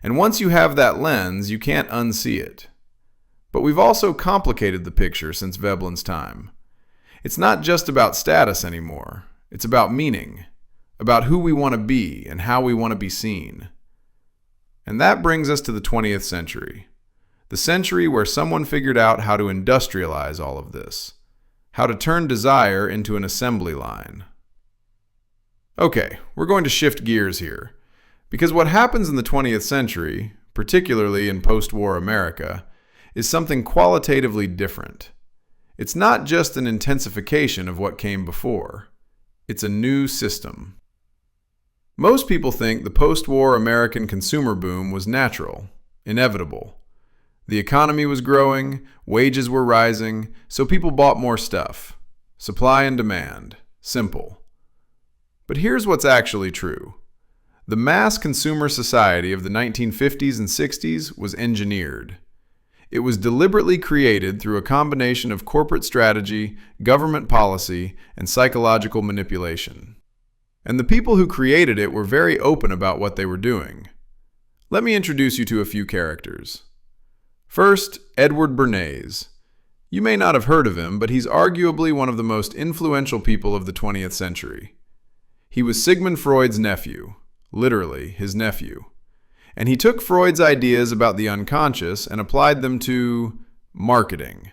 And once you have that lens, you can't unsee it. But we've also complicated the picture since Veblen's time. It's not just about status anymore. It's about meaning, about who we want to be and how we want to be seen. And that brings us to the 20th century. The century where someone figured out how to industrialize all of this, how to turn desire into an assembly line. Okay, we're going to shift gears here, because what happens in the 20th century, particularly in post-war America, is something qualitatively different. It's not just an intensification of what came before. It's a new system. Most people think the post-war American consumer boom was natural, inevitable. The economy was growing, wages were rising, so people bought more stuff. Supply and demand. Simple. But here's what's actually true. The mass consumer society of the 1950s and 60s was engineered. It was deliberately created through a combination of corporate strategy, government policy, and psychological manipulation. And the people who created it were very open about what they were doing. Let me introduce you to a few characters. First, Edward Bernays. You may not have heard of him, but he's arguably one of the most influential people of the 20th century. He was Sigmund Freud's nephew, literally his nephew. And he took Freud's ideas about the unconscious and applied them to marketing.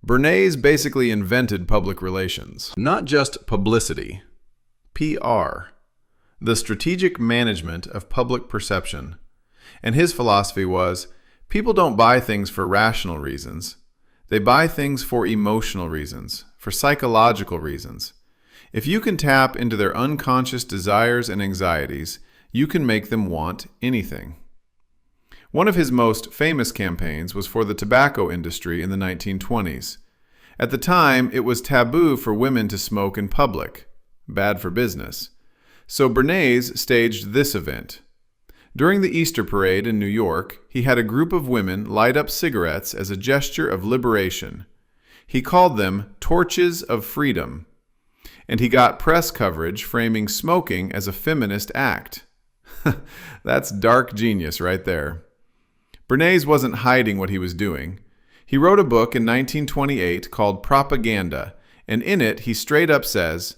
Bernays basically invented public relations. Not just publicity. PR. The strategic management of public perception. And his philosophy was, people don't buy things for rational reasons. They buy things for emotional reasons, for psychological reasons. If you can tap into their unconscious desires and anxieties, you can make them want anything. One of his most famous campaigns was for the tobacco industry in the 1920s. At the time, it was taboo for women to smoke in public. Bad for business. So Bernays staged this event. During the Easter parade in New York, he had a group of women light up cigarettes as a gesture of liberation. He called them torches of freedom. And he got press coverage framing smoking as a feminist act. That's dark genius right there. Bernays wasn't hiding what he was doing. He wrote a book in 1928 called Propaganda, and in it he straight up says,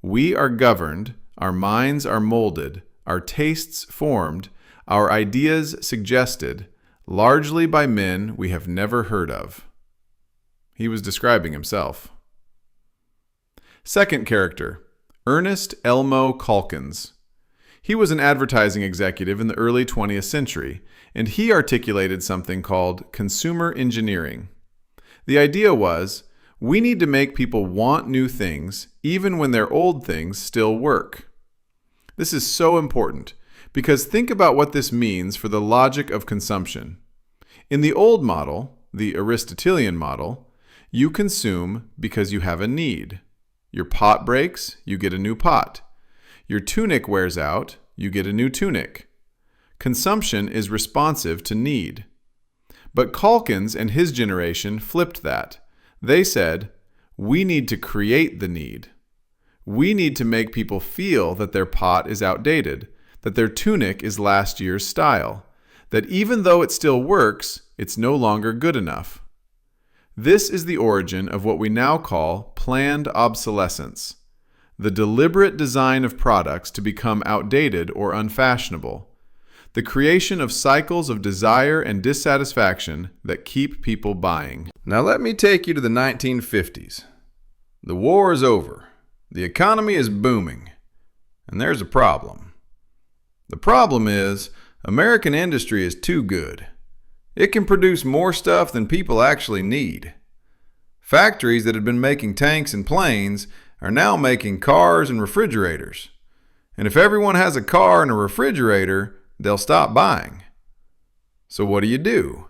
"We are governed, our minds are molded, our tastes formed, our ideas suggested, largely by men we have never heard of." He was describing himself. Second character, Ernest Elmo Calkins. He was an advertising executive in the early 20th century, and he articulated something called consumer engineering. The idea was, We need to make people want new things, even when their old things still work. This is so important, because think about what this means for the logic of consumption. In the old model, the Aristotelian model, you consume because you have a need. Your pot breaks, you get a new pot. Your tunic wears out, you get a new tunic. Consumption is responsive to need. But Calkins and his generation flipped that. They said, we need to create the need. We need to make people feel that their pot is outdated, that their tunic is last year's style, that even though it still works, it's no longer good enough. This is the origin of what we now call planned obsolescence, the deliberate design of products to become outdated or unfashionable, the creation of cycles of desire and dissatisfaction that keep people buying. Now let me take you to the 1950s. The war is over. The economy is booming. And there's a problem. The problem is American industry is too good. It can produce more stuff than people actually need. Factories that had been making tanks and planes are now making cars and refrigerators. And if everyone has a car and a refrigerator, they'll stop buying. So what do?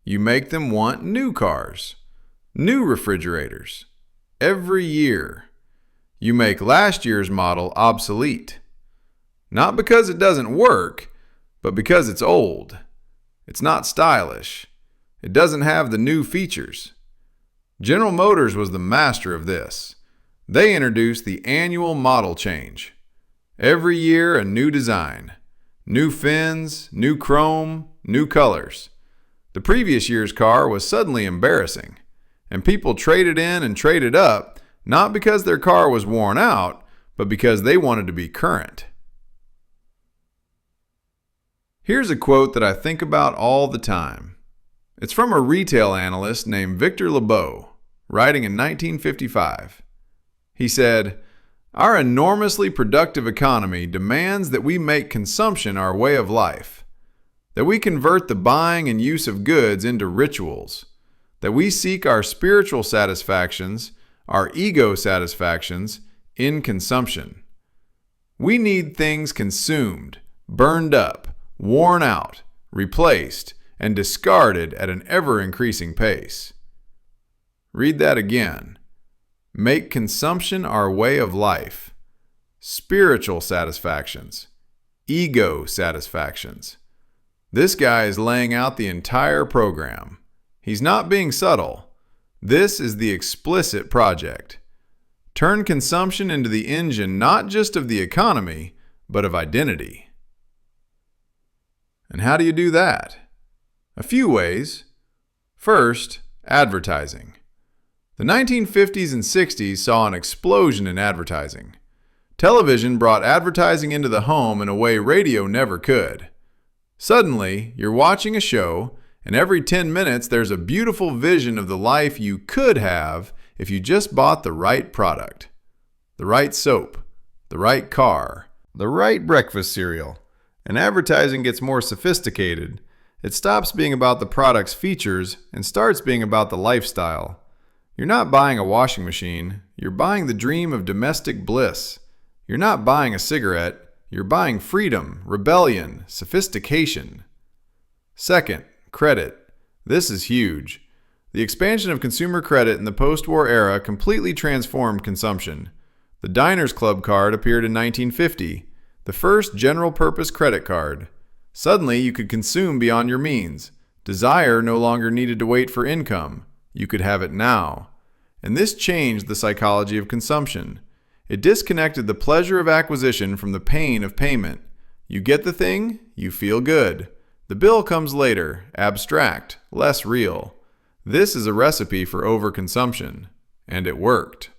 You make them want new cars, new refrigerators, every year. You make last year's model obsolete. Not because it doesn't work, but because it's old. It's not stylish. It doesn't have the new features. General Motors was the master of this. They introduced the annual model change. Every year a new design. New fins, new chrome, new colors. The previous year's car was suddenly embarrassing, and people traded in and traded up, not because their car was worn out, but because they wanted to be current. Here's a quote that I think about all the time. It's from a retail analyst named Victor Lebeau, writing in 1955. He said, "Our enormously productive economy demands that we make consumption our way of life, that we convert the buying and use of goods into rituals, that we seek our spiritual satisfactions, our ego satisfactions, in consumption. We need things consumed, burned up, worn out, replaced, and discarded at an ever-increasing pace." Read that again. Make consumption our way of life. Spiritual satisfactions. Ego satisfactions. This guy is laying out the entire program. He's not being subtle. This is the explicit project. Turn consumption into the engine not just of the economy, but of identity. And how do you do that? A few ways. First, advertising. The 1950s and 60s saw an explosion in advertising. Television brought advertising into the home in a way radio never could. Suddenly, you're watching a show, and every 10 minutes there's a beautiful vision of the life you could have if you just bought the right product. The right soap, the right car, the right breakfast cereal. And advertising gets more sophisticated. It stops being about the product's features and starts being about the lifestyle. You're not buying a washing machine, you're buying the dream of domestic bliss. You're not buying a cigarette, you're buying freedom, rebellion, sophistication. Second, credit. This is huge. The expansion of consumer credit in the post-war era completely transformed consumption. The Diners Club card appeared in 1950, the first general-purpose credit card. Suddenly, you could consume beyond your means. Desire no longer needed to wait for income. You could have it now. And this changed the psychology of consumption. It disconnected the pleasure of acquisition from the pain of payment. You get the thing, you feel good. The bill comes later, abstract, less real. This is a recipe for overconsumption. And it worked.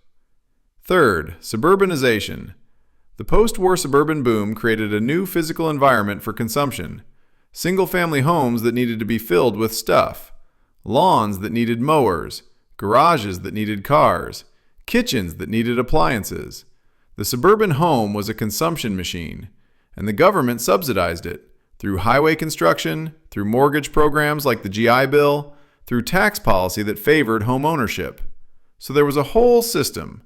Third, suburbanization. The post-war suburban boom created a new physical environment for consumption. Single-family homes that needed to be filled with stuff. Lawns that needed mowers, garages that needed cars, kitchens that needed appliances. The suburban home was a consumption machine, and the government subsidized it through highway construction, through mortgage programs like the GI Bill, through tax policy that favored home ownership. So there was a whole system: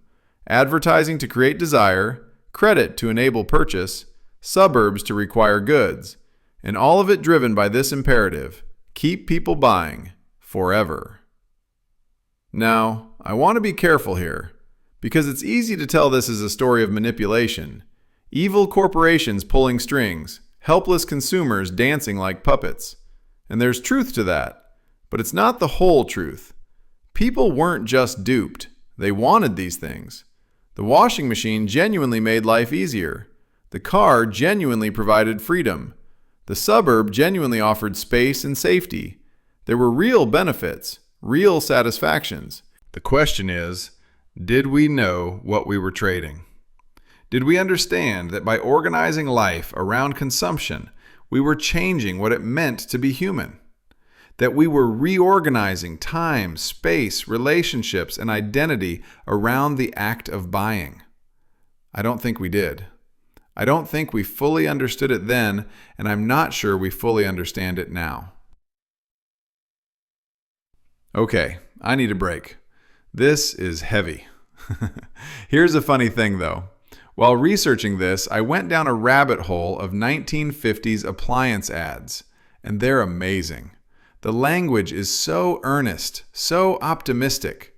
advertising to create desire, credit to enable purchase, suburbs to require goods, and all of it driven by this imperative: keep people buying forever. Now, I want to be careful here, because it's easy to tell this as a story of manipulation. Evil corporations pulling strings, helpless consumers dancing like puppets. And there's truth to that, but it's not the whole truth. People weren't just duped. They wanted these things. The washing machine genuinely made life easier. The car genuinely provided freedom. The suburb genuinely offered space and safety. There were real benefits, real satisfactions. The question is, did we know what we were trading? Did we understand that by organizing life around consumption, we were changing what it meant to be human? That we were reorganizing time, space, relationships, and identity around the act of buying? I don't think we did. I don't think we fully understood it then, and I'm not sure we fully understand it now. Okay, I need a break. This is heavy. Here's a funny thing, though. While researching this, I went down a rabbit hole of 1950s appliance ads, and they're amazing. The language is so earnest, so optimistic.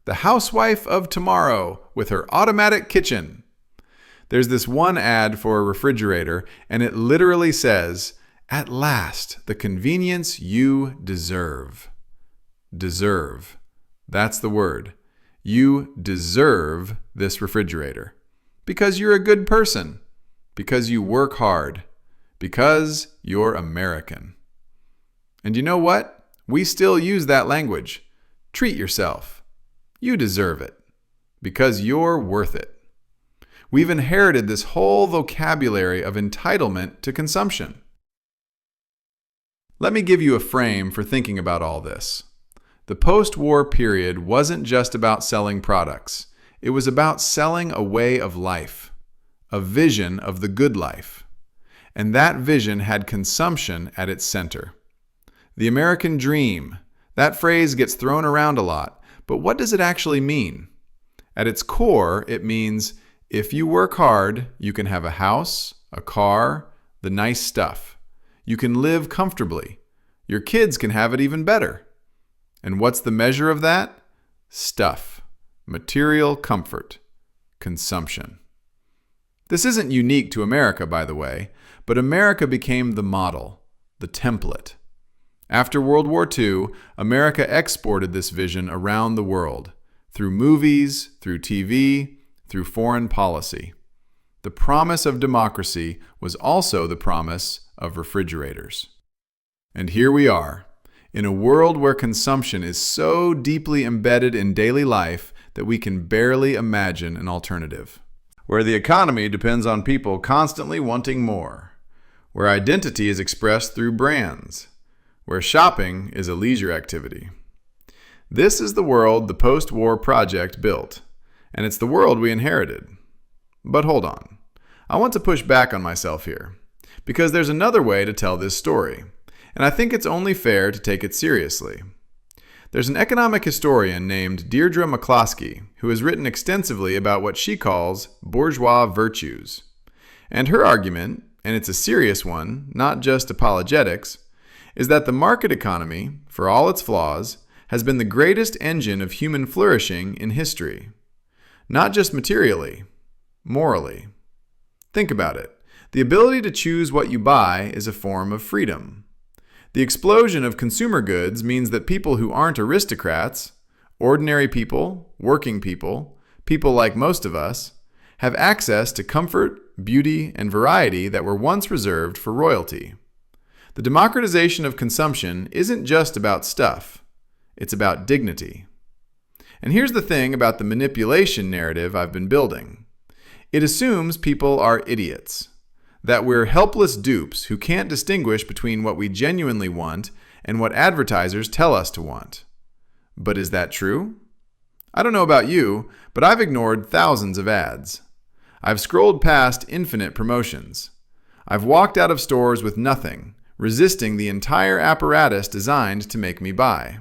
The housewife of tomorrow with her automatic kitchen. There's this one ad for a refrigerator, and it literally says, "At last, the convenience you deserve." Deserve. That's the word. You deserve this refrigerator. Because you're a good person. Because you work hard. Because you're American. And you know what? We still use that language. Treat yourself. You deserve it. Because you're worth it. We've inherited this whole vocabulary of entitlement to consumption. Let me give you a frame for thinking about all this. The post-war period wasn't just about selling products. It was about selling a way of life, a vision of the good life. And that vision had consumption at its center. The American dream, that phrase gets thrown around a lot, but what does it actually mean? At its core, it means if you work hard, you can have a house, a car, the nice stuff. You can live comfortably. Your kids can have it even better. And what's the measure of that? Stuff. Material comfort. Consumption. This isn't unique to America, by the way, but America became the model, the template. After World War II, America exported this vision around the world, through movies, through TV, through foreign policy. The promise of democracy was also the promise of refrigerators. And here we are, in a world where consumption is so deeply embedded in daily life that we can barely imagine an alternative. Where the economy depends on people constantly wanting more. Where identity is expressed through brands. Where shopping is a leisure activity. This is the world the post-war project built, and it's the world we inherited. But hold on. I want to push back on myself here, because there's another way to tell this story, and I think it's only fair to take it seriously. There's an economic historian named Deirdre McCloskey who has written extensively about what she calls bourgeois virtues. And her argument, and it's a serious one, not just apologetics, is that the market economy, for all its flaws, has been the greatest engine of human flourishing in history. Not just materially, morally. Think about it. The ability to choose what you buy is a form of freedom. The explosion of consumer goods means that people who aren't aristocrats, ordinary people, working people, people like most of us, have access to comfort, beauty, and variety that were once reserved for royalty. The democratization of consumption isn't just about stuff. It's about dignity. And here's the thing about the manipulation narrative I've been building. It assumes people are idiots, that we're helpless dupes who can't distinguish between what we genuinely want and what advertisers tell us to want. But is that true? I don't know about you, but I've ignored thousands of ads. I've scrolled past infinite promotions. I've walked out of stores with nothing, resisting the entire apparatus designed to make me buy.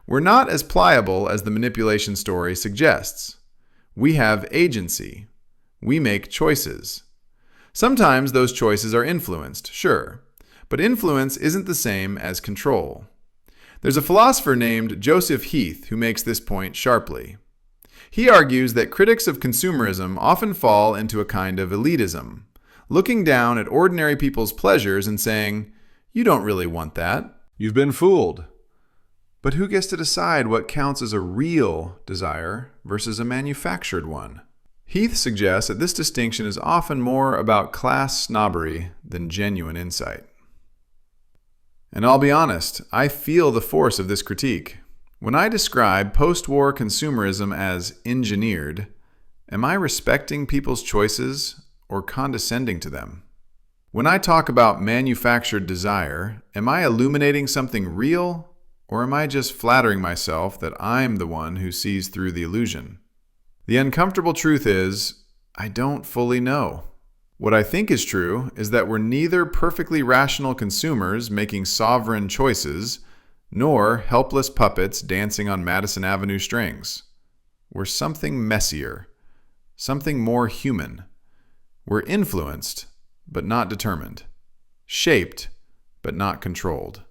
We're not as pliable as the manipulation story suggests. We have agency. We make choices. Sometimes those choices are influenced, sure, but influence isn't the same as control. There's a philosopher named Joseph Heath who makes this point sharply. He argues that critics of consumerism often fall into a kind of elitism, looking down at ordinary people's pleasures and saying, "You don't really want that. You've been fooled." But who gets to decide what counts as a real desire versus a manufactured one? Heath suggests that this distinction is often more about class snobbery than genuine insight. And I'll be honest, I feel the force of this critique. When I describe post-war consumerism as engineered, am I respecting people's choices or condescending to them? When I talk about manufactured desire, am I illuminating something real, or am I just flattering myself that I'm the one who sees through the illusion? The uncomfortable truth is, I don't fully know. What I think is true is that we're neither perfectly rational consumers making sovereign choices, nor helpless puppets dancing on Madison Avenue strings. We're something messier, something more human. We're influenced, but not determined. Shaped, but not controlled.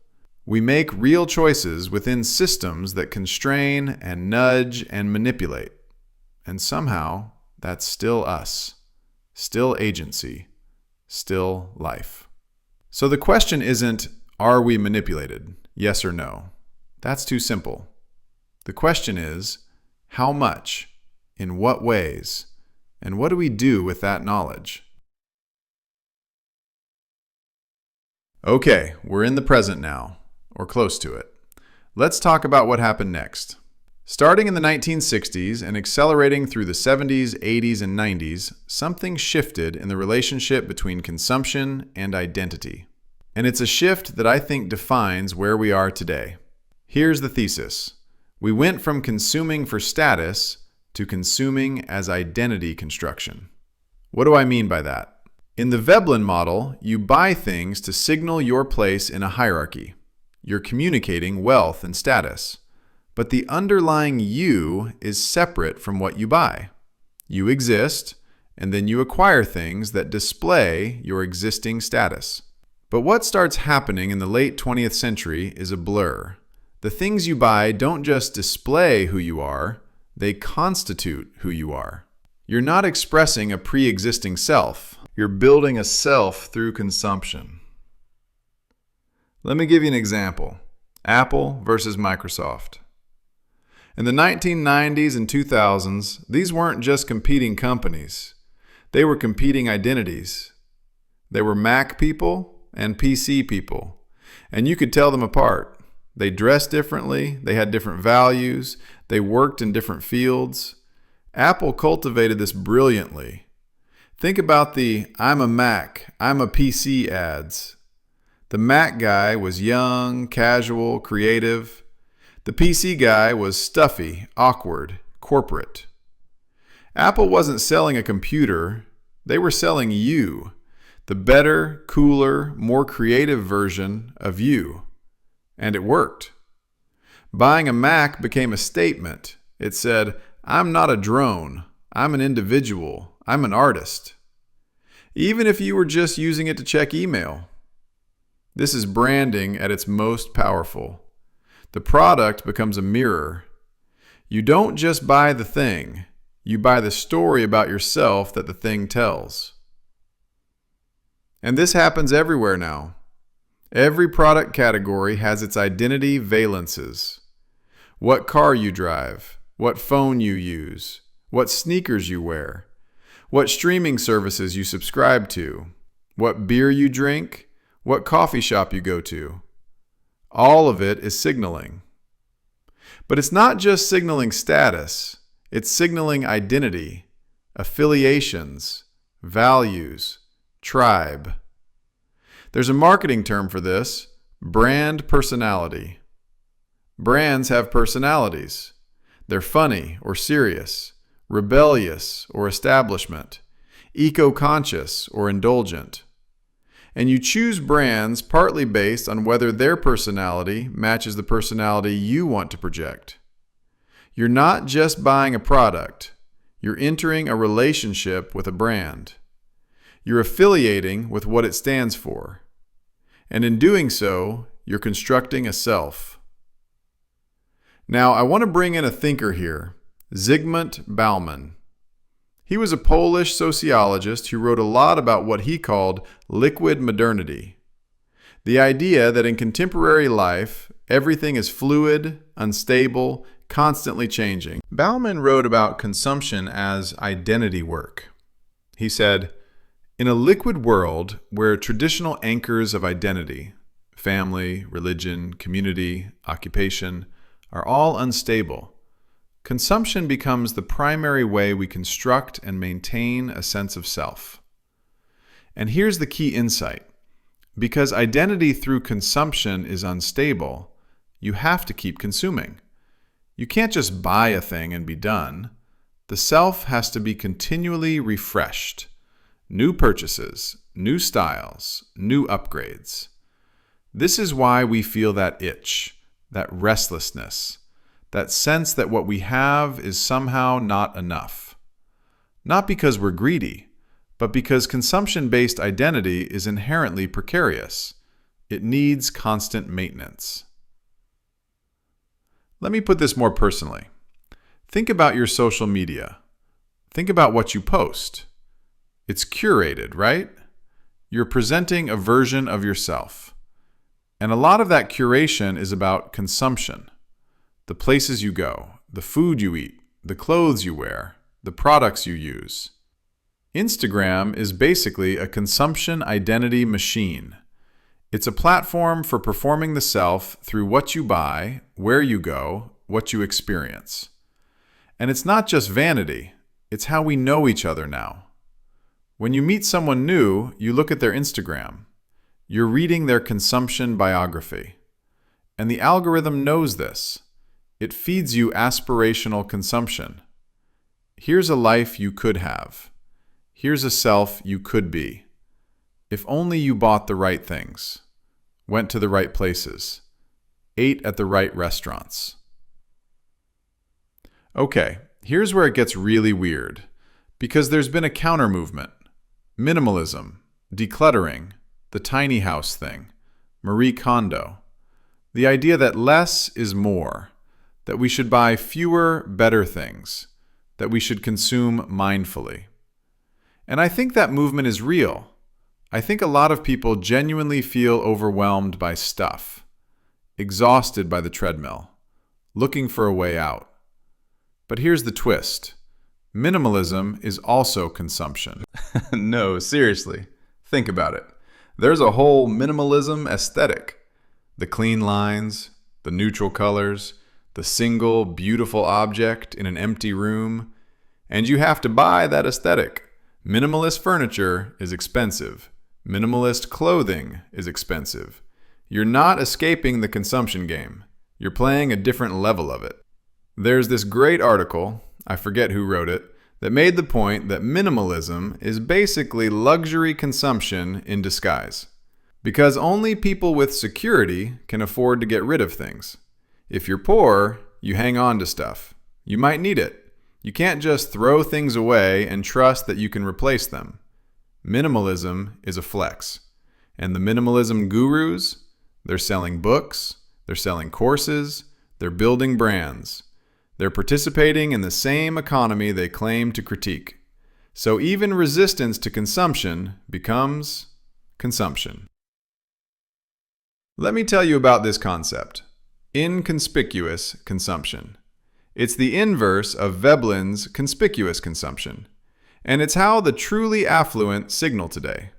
We make real choices within systems that constrain and nudge and manipulate. And somehow, that's still us. Still agency. Still life. So the question isn't, are we manipulated? Yes or no? That's too simple. The question is, how much? In what ways? And what do we do with that knowledge? Okay, we're in the present now, or close to it. Let's talk about what happened next. Starting in the 1960s and accelerating through the 70s, 80s, and 90s, something shifted in the relationship between consumption and identity. And it's a shift that I think defines where we are today. Here's the thesis. We went from consuming for status to consuming as identity construction. What do I mean by that? In the Veblen model, you buy things to signal your place in a hierarchy. You're communicating wealth and status. But the underlying you is separate from what you buy. You exist, and then you acquire things that display your existing status. But what starts happening in the late 20th century is a blur. The things you buy don't just display who you are, they constitute who you are. You're not expressing a pre-existing self. You're building a self through consumption. Let me give you an example. Apple versus Microsoft. In the 1990s and 2000s, these weren't just competing companies. They were competing identities. They were Mac people and PC people, and you could tell them apart. They dressed differently, they had different values, they worked in different fields. Apple cultivated this brilliantly. Think about the "I'm a Mac, I'm a PC" ads. The Mac guy was young, casual, creative. The PC guy was stuffy, awkward, corporate. Apple wasn't selling a computer, they were selling you, the better, cooler, more creative version of you. And it worked. Buying a Mac became a statement. It said, "I'm not a drone, I'm an individual, I'm an artist." Even if you were just using it to check email. This is branding at its most powerful. The product becomes a mirror. You don't just buy the thing, you buy the story about yourself that the thing tells. And this happens everywhere now. Every product category has its identity valences. What car you drive, what phone you use, what sneakers you wear, what streaming services you subscribe to, what beer you drink, what coffee shop you go to. All of it is signaling. But it's not just signaling status, it's signaling identity, affiliations, values, tribe. There's a marketing term for this, brand personality. Brands have personalities. They're funny or serious, rebellious or establishment, eco-conscious or indulgent. And you choose brands partly based on whether their personality matches the personality you want to project. You're not just buying a product, you're entering a relationship with a brand. You're affiliating with what it stands for. And in doing so, you're constructing a self. Now, I want to bring in a thinker here, Zygmunt Bauman. He was a Polish sociologist who wrote a lot about what he called liquid modernity. The idea that in contemporary life, everything is fluid, unstable, constantly changing. Bauman wrote about consumption as identity work. He said, "In a liquid world where traditional anchors of identity, family, religion, community, occupation, are all unstable, consumption becomes the primary way we construct and maintain a sense of self." And here's the key insight. Because identity through consumption is unstable, you have to keep consuming. You can't just buy a thing and be done. The self has to be continually refreshed. New purchases, new styles, new upgrades. This is why we feel that itch, that restlessness, that sense that what we have is somehow not enough. Not because we're greedy, but because consumption-based identity is inherently precarious. It needs constant maintenance. Let me put this more personally. Think about your social media. Think about what you post. It's curated, right? You're presenting a version of yourself. And a lot of that curation is about consumption. The places you go, the food you eat, the clothes you wear, the products you use. Instagram is basically a consumption identity machine. It's a platform for performing the self through what you buy, where you go, what you experience. And it's not just vanity, it's how we know each other now. When you meet someone new, you look at their Instagram. You're reading their consumption biography. And the algorithm knows this. It feeds you aspirational consumption. Here's a life you could have. Here's a self you could be. If only you bought the right things, went to the right places, ate at the right restaurants. Okay, here's where it gets really weird, because there's been a counter movement. Minimalism, decluttering, the tiny house thing, Marie Kondo. The idea that less is more, that we should buy fewer, better things, that we should consume mindfully. And I think that movement is real. I think a lot of people genuinely feel overwhelmed by stuff, exhausted by the treadmill, looking for a way out. But here's the twist. Minimalism is also consumption. No, seriously. Think about it. There's a whole minimalism aesthetic. The clean lines, the neutral colors, the single, beautiful object in an empty room. And you have to buy that aesthetic. Minimalist furniture is expensive. Minimalist clothing is expensive. You're not escaping the consumption game. You're playing a different level of it. There's this great article, I forget who wrote it, that made the point that minimalism is basically luxury consumption in disguise. Because only people with security can afford to get rid of things. If you're poor, you hang on to stuff. You might need it. You can't just throw things away and trust that you can replace them. Minimalism is a flex. And the minimalism gurus, they're selling books, they're selling courses, they're building brands. They're participating in the same economy they claim to critique. So even resistance to consumption becomes consumption. Let me tell you about this concept. Inconspicuous consumption. It's the inverse of Veblen's conspicuous consumption. And it's how the truly affluent signal today.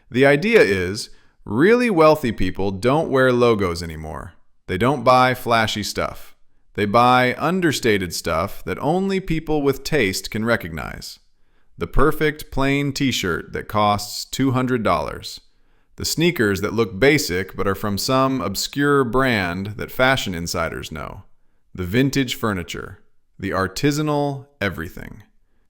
The idea is, really wealthy people don't wear logos anymore. They don't buy flashy stuff. They buy understated stuff that only people with taste can recognize. The perfect plain t-shirt that costs $200. The sneakers that look basic but are from some obscure brand that fashion insiders know. The vintage furniture. The artisanal everything.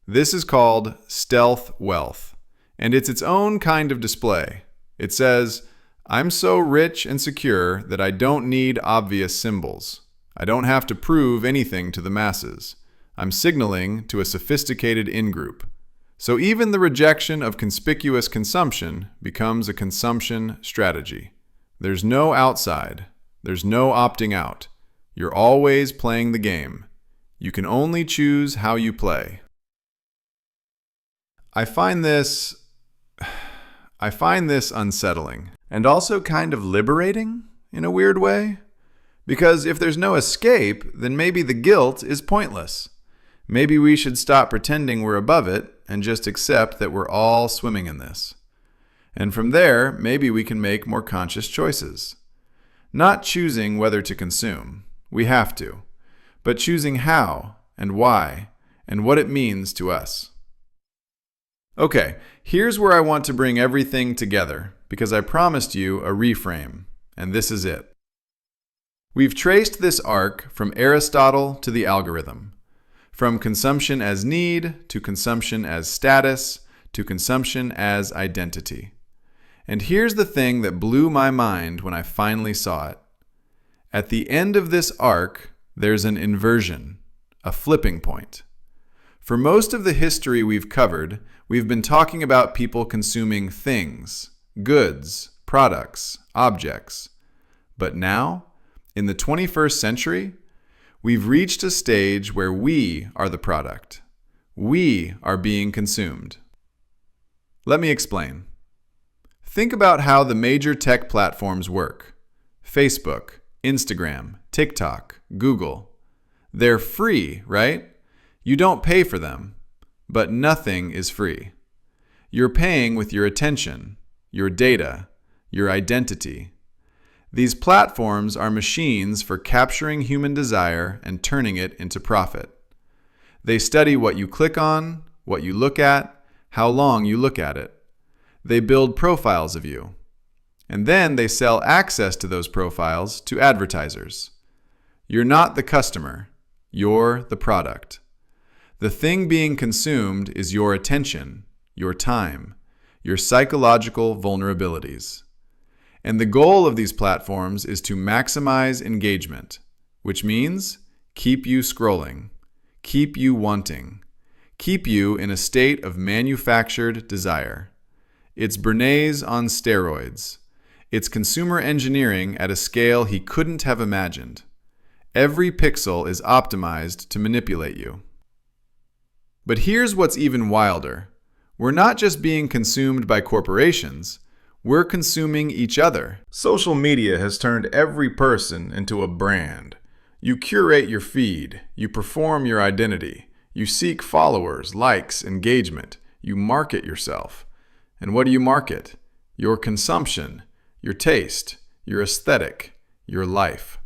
This is called stealth wealth, and it's its own kind of display. It says, "I'm so rich and secure that I don't need obvious symbols. I don't have to prove anything to the masses. I'm signaling to a sophisticated in-group." So even the rejection of conspicuous consumption becomes a consumption strategy. There's no outside. There's no opting out. You're always playing the game. You can only choose how you play. I find this unsettling and also kind of liberating in a weird way. Because if there's no escape, then maybe the guilt is pointless. Maybe we should stop pretending we're above it and just accept that we're all swimming in this. And from there, maybe we can make more conscious choices. Not choosing whether to consume, we have to, but choosing how and why and what it means to us. Okay, here's where I want to bring everything together, because I promised you a reframe, and this is it. We've traced this arc from Aristotle to the algorithm, from consumption as need to consumption as status to consumption as identity. And here's the thing that blew my mind when I finally saw it. At the end of this arc, there's an inversion, a flipping point. For most of the history we've covered, we've been talking about people consuming things, goods, products, objects. But now, in the 21st century, we've reached a stage where we are the product. We are being consumed. Let me explain. Think about how the major tech platforms work. Facebook, Instagram, TikTok, Google. They're free, right? You don't pay for them, but nothing is free. You're paying with your attention, your data, your identity. These platforms are machines for capturing human desire and turning it into profit. They study what you click on, what you look at, how long you look at it. They build profiles of you. And then they sell access to those profiles to advertisers. You're not the customer. You're the product. The thing being consumed is your attention, your time, your psychological vulnerabilities. And the goal of these platforms is to maximize engagement, which means keep you scrolling, keep you wanting, keep you in a state of manufactured desire. It's Bernays on steroids. It's consumer engineering at a scale he couldn't have imagined. Every pixel is optimized to manipulate you. But here's what's even wilder. We're not just being consumed by corporations, we're consuming each other. Social media has turned every person into a brand. You curate your feed, you perform your identity, you seek followers, likes, engagement, you market yourself. And what do you market? Your consumption, your taste, your aesthetic, your life.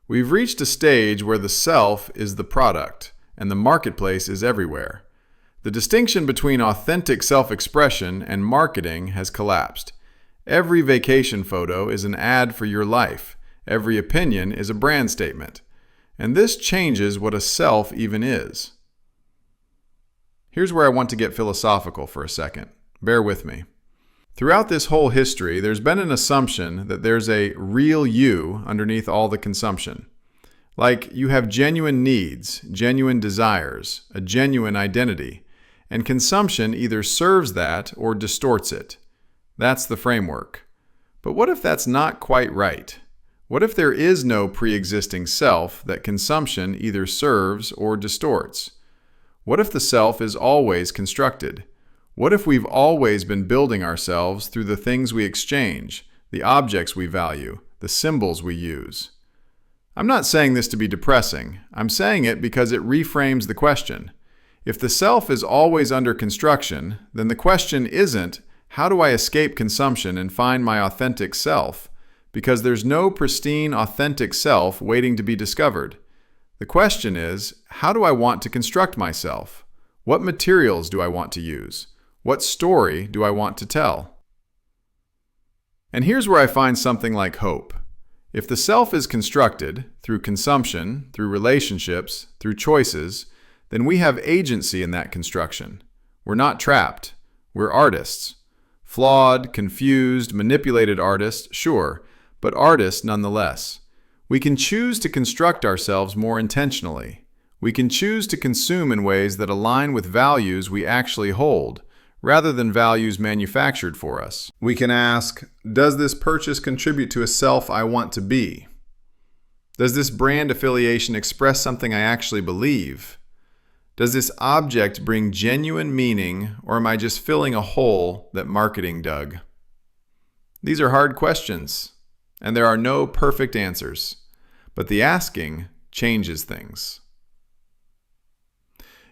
We've reached a stage where the self is the product, and the marketplace is everywhere. The distinction between authentic self-expression and marketing has collapsed. Every vacation photo is an ad for your life. Every opinion is a brand statement. And this changes what a self even is. Here's where I want to get philosophical for a second. Bear with me. Throughout this whole history, there's been an assumption that there's a real you underneath all the consumption. Like you have genuine needs, genuine desires, a genuine identity, and consumption either serves that or distorts it. That's the framework. But what if that's not quite right? What if there is no pre-existing self that consumption either serves or distorts? What if the self is always constructed? What if we've always been building ourselves through the things we exchange, the objects we value, the symbols we use? I'm not saying this to be depressing. I'm saying it because it reframes the question. If the self is always under construction, then the question isn't, how do I escape consumption and find my authentic self? Because there's no pristine, authentic self waiting to be discovered. The question is, how do I want to construct myself? What materials do I want to use? What story do I want to tell? And here's where I find something like hope. If the self is constructed through consumption, through relationships, through choices, then we have agency in that construction. We're not trapped. We're artists. Flawed, confused, manipulated artists, sure, but artists nonetheless. We can choose to construct ourselves more intentionally. We can choose to consume in ways that align with values we actually hold, rather than values manufactured for us. We can ask, does this purchase contribute to a self I want to be? Does this brand affiliation express something I actually believe? Does this object bring genuine meaning, or am I just filling a hole that marketing dug? These are hard questions, and there are no perfect answers, but the asking changes things.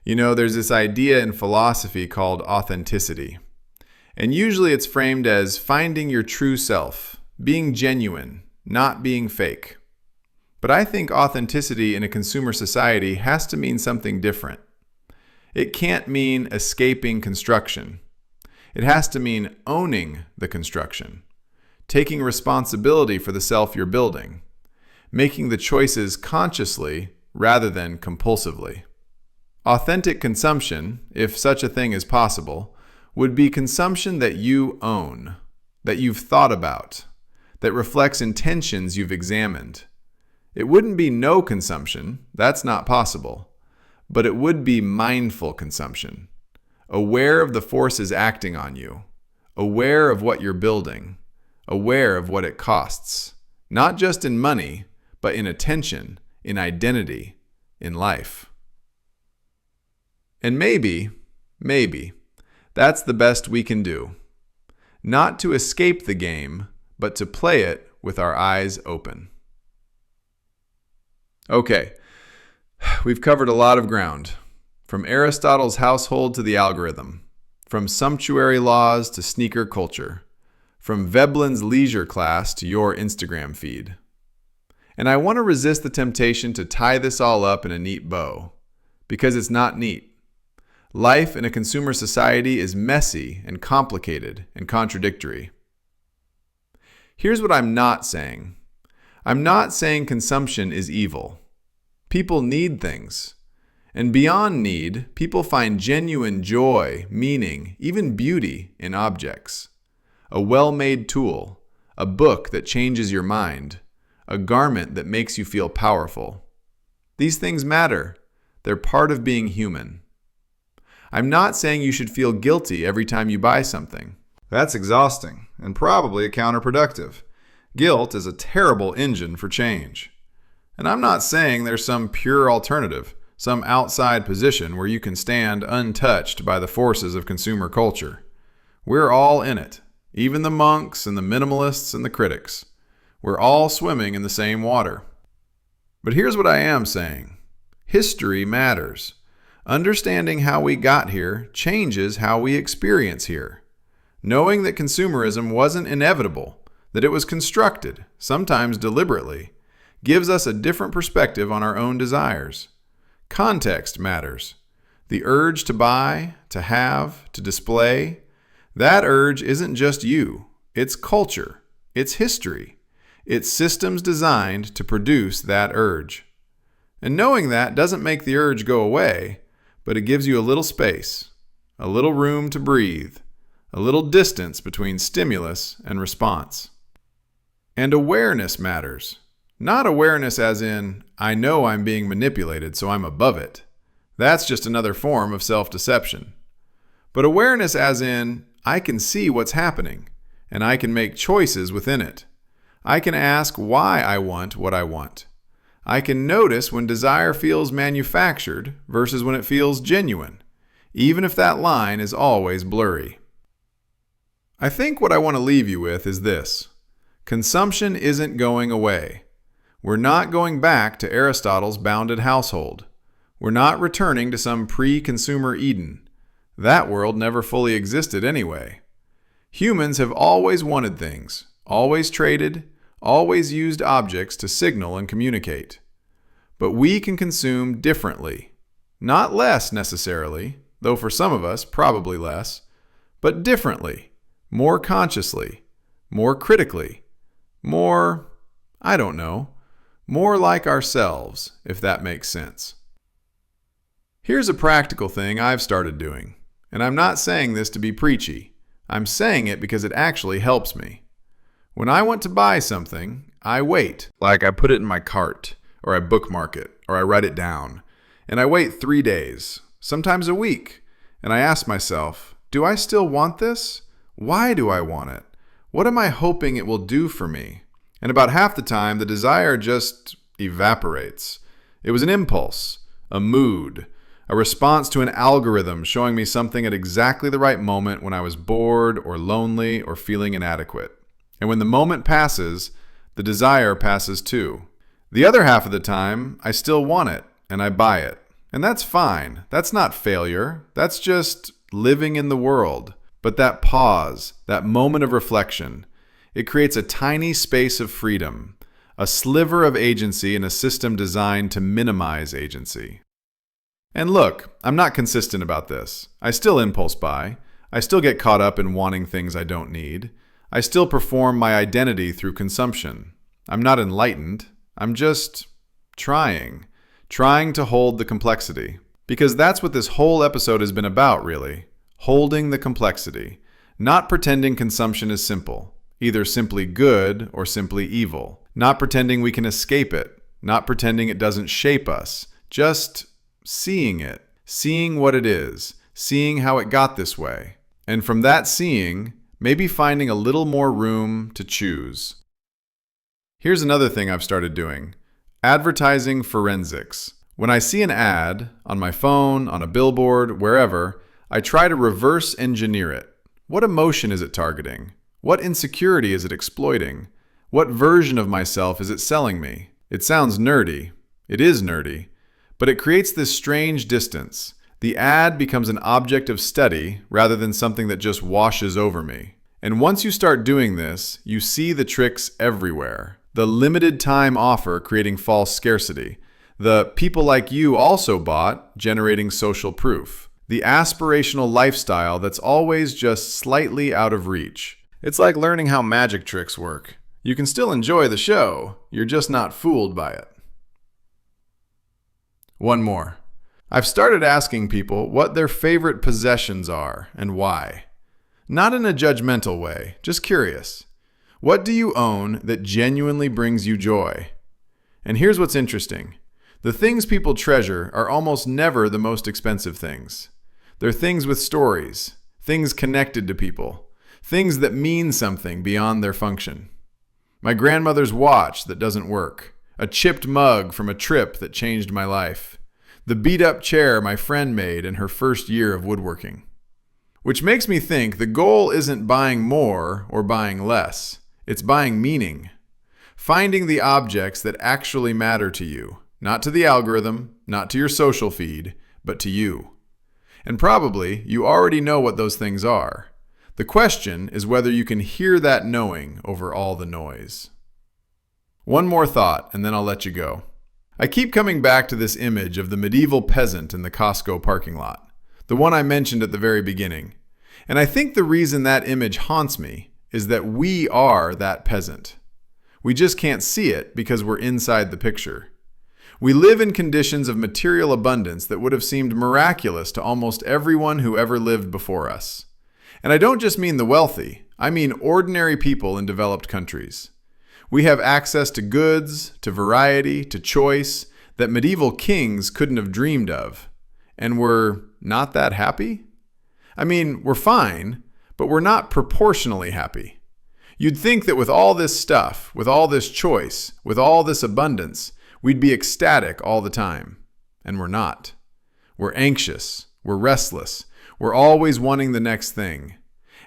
You know, there's this idea in philosophy called authenticity, and usually it's framed as finding your true self, being genuine, not being fake. But I think authenticity in a consumer society has to mean something different. It can't mean escaping construction. It has to mean owning the construction, taking responsibility for the self you're building, making the choices consciously rather than compulsively. Authentic consumption, if such a thing is possible, would be consumption that you own, that you've thought about, that reflects intentions you've examined. It wouldn't be no consumption, that's not possible. But it would be mindful consumption, aware of the forces acting on you, aware of what you're building, aware of what it costs, not just in money, but in attention, in identity, in life. And maybe, that's the best we can do. Not to escape the game, but to play it with our eyes open. Okay. We've covered a lot of ground, from Aristotle's household to the algorithm, from sumptuary laws to sneaker culture, from Veblen's leisure class to your Instagram feed. And I want to resist the temptation to tie this all up in a neat bow, because it's not neat. Life in a consumer society is messy and complicated and contradictory. Here's what I'm not saying. I'm not saying consumption is evil. People need things. And beyond need, people find genuine joy, meaning, even beauty in objects. A well-made tool, a book that changes your mind, a garment that makes you feel powerful. These things matter. They're part of being human. I'm not saying you should feel guilty every time you buy something. That's exhausting and probably counterproductive. Guilt is a terrible engine for change. And I'm not saying there's some pure alternative, some outside position where you can stand untouched by the forces of consumer culture. We're all in it, even the monks and the minimalists and the critics. We're all swimming in the same water. But here's what I am saying. History matters. Understanding how we got here changes how we experience here. Knowing that consumerism wasn't inevitable, that it was constructed, sometimes deliberately, gives us a different perspective on our own desires. Context matters. The urge to buy, to have, to display, that urge isn't just you. It's culture. It's history. It's systems designed to produce that urge. And knowing that doesn't make the urge go away, but it gives you a little space, a little room to breathe, a little distance between stimulus and response. And awareness matters. Not awareness as in, I know I'm being manipulated, so I'm above it. That's just another form of self-deception. But awareness as in, I can see what's happening, and I can make choices within it. I can ask why I want what I want. I can notice when desire feels manufactured versus when it feels genuine, even if that line is always blurry. I think what I want to leave you with is this. Consumption isn't going away. We're not going back to Aristotle's bounded household. We're not returning to some pre-consumer Eden. That world never fully existed anyway. Humans have always wanted things, always traded, always used objects to signal and communicate. But we can consume differently. Not less necessarily, though for some of us probably less, but differently, more consciously, more critically, more, more like ourselves, if that makes sense. Here's a practical thing I've started doing, and I'm not saying this to be preachy. I'm saying it because it actually helps me. When I want to buy something, I wait. Like I put it in my cart, or I bookmark it, or I write it down. And I wait 3 days, sometimes a week. And I ask myself, do I still want this? Why do I want it? What am I hoping it will do for me? And about half the time, the desire just evaporates. It was an impulse, a mood, a response to an algorithm showing me something at exactly the right moment when I was bored or lonely or feeling inadequate. And when the moment passes, the desire passes too. The other half of the time, I still want it, and I buy it. And that's fine. That's not failure. That's just living in the world. But that pause, that moment of reflection, it creates a tiny space of freedom, a sliver of agency in a system designed to minimize agency. And look, I'm not consistent about this. I still impulse buy. I still get caught up in wanting things I don't need. I still perform my identity through consumption. I'm not enlightened. I'm just trying to hold the complexity. Because that's what this whole episode has been about, really. Holding the complexity. Not pretending consumption is simple. Either simply good or simply evil. Not pretending we can escape it. Not pretending it doesn't shape us. Just seeing it. Seeing what it is. Seeing how it got this way. And from that seeing, maybe finding a little more room to choose. Here's another thing I've started doing. Advertising forensics. When I see an ad, on my phone, on a billboard, wherever, I try to reverse engineer it. What emotion is it targeting? What insecurity is it exploiting? What version of myself is it selling me? It sounds nerdy. It is nerdy. But it creates this strange distance. The ad becomes an object of study rather than something that just washes over me. And once you start doing this, you see the tricks everywhere. The limited time offer creating false scarcity. The people like you also bought generating social proof. The aspirational lifestyle that's always just slightly out of reach. It's like learning how magic tricks work. You can still enjoy the show, you're just not fooled by it. One more. I've started asking people what their favorite possessions are and why. Not in a judgmental way, just curious. What do you own that genuinely brings you joy? And here's what's interesting. The things people treasure are almost never the most expensive things. They're things with stories, things connected to people, things that mean something beyond their function. My grandmother's watch that doesn't work, a chipped mug from a trip that changed my life, the beat-up chair my friend made in her first year of woodworking. Which makes me think the goal isn't buying more or buying less. It's buying meaning. Finding the objects that actually matter to you. Not to the algorithm, not to your social feed, but to you. And probably you already know what those things are. The question is whether you can hear that knowing over all the noise. One more thought, and then I'll let you go. I keep coming back to this image of the medieval peasant in the Costco parking lot. The one I mentioned at the very beginning. And I think the reason that image haunts me is that we are that peasant. We just can't see it because we're inside the picture. We live in conditions of material abundance that would have seemed miraculous to almost everyone who ever lived before us. And I don't just mean the wealthy, I mean ordinary people in developed countries. We have access to goods, to variety, to choice that medieval kings couldn't have dreamed of. And we're not that happy? I mean, we're fine, but we're not proportionally happy. You'd think that with all this stuff, with all this choice, with all this abundance, we'd be ecstatic all the time. And we're not. We're anxious. We're restless. We're always wanting the next thing.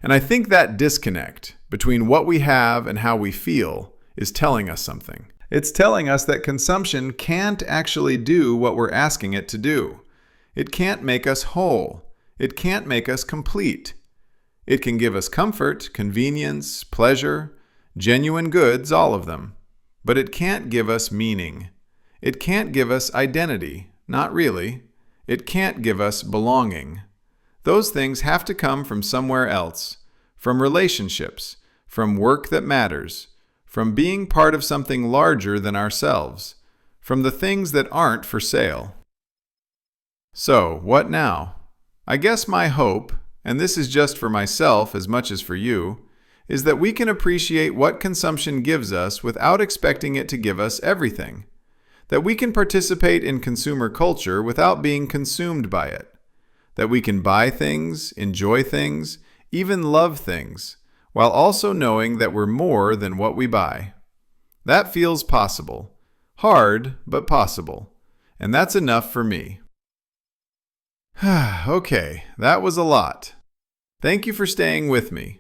And I think that disconnect between what we have and how we feel is telling us something. It's telling us that consumption can't actually do what we're asking it to do. It can't make us whole. It can't make us complete. It can give us comfort, convenience, pleasure, genuine goods, all of them. But it can't give us meaning. It can't give us identity, not really. It can't give us belonging. Those things have to come from somewhere else, from relationships, from work that matters, from being part of something larger than ourselves, from the things that aren't for sale. So, what now? I guess my hope, and this is just for myself as much as for you, is that we can appreciate what consumption gives us without expecting it to give us everything. That we can participate in consumer culture without being consumed by it. That we can buy things, enjoy things, even love things, while also knowing that we're more than what we buy. That feels possible. Hard, but possible. And that's enough for me. Okay, that was a lot. Thank you for staying with me.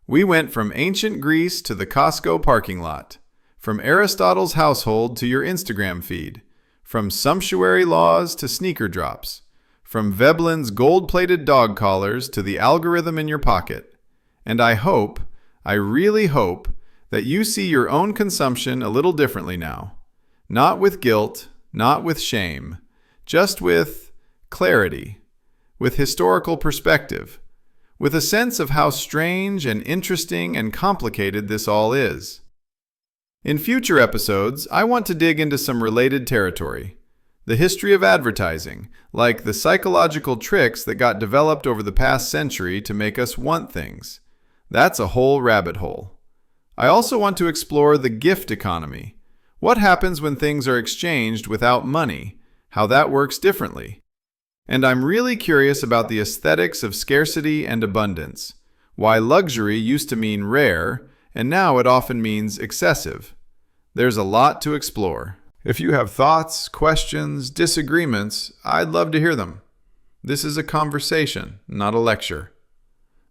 We went from ancient Greece to the Costco parking lot, from Aristotle's household to your Instagram feed, from sumptuary laws to sneaker drops, from Veblen's gold-plated dog collars to the algorithm in your pocket. And I really hope, that you see your own consumption a little differently now. Not with guilt, not with shame, just with clarity, with historical perspective, with a sense of how strange and interesting and complicated this all is. In future episodes, I want to dig into some related territory. The history of advertising, like the psychological tricks that got developed over the past century to make us want things. That's a whole rabbit hole. I also want to explore the gift economy. What happens when things are exchanged without money? How that works differently. And I'm really curious about the aesthetics of scarcity and abundance. Why luxury used to mean rare, and now it often means excessive. There's a lot to explore. If you have thoughts, questions, disagreements, I'd love to hear them. This is a conversation, not a lecture.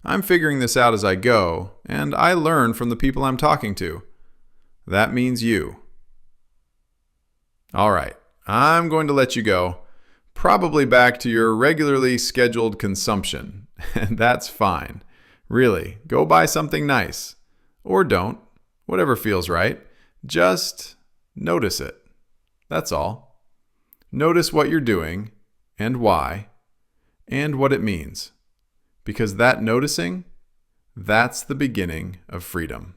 I'm figuring this out as I go, and I learn from the people I'm talking to. That means you. All right, I'm going to let you go. Probably back to your regularly scheduled consumption. And that's fine. Really, go buy something nice. Or don't. Whatever feels right. Just notice it. That's all. Notice what you're doing, and why, and what it means. Because that noticing, that's the beginning of freedom.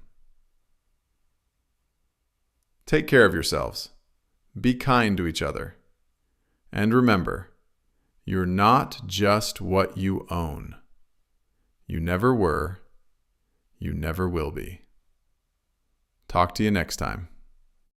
Take care of yourselves. Be kind to each other. And remember, you're not just what you own. You never were. You never will be. Talk to you next time.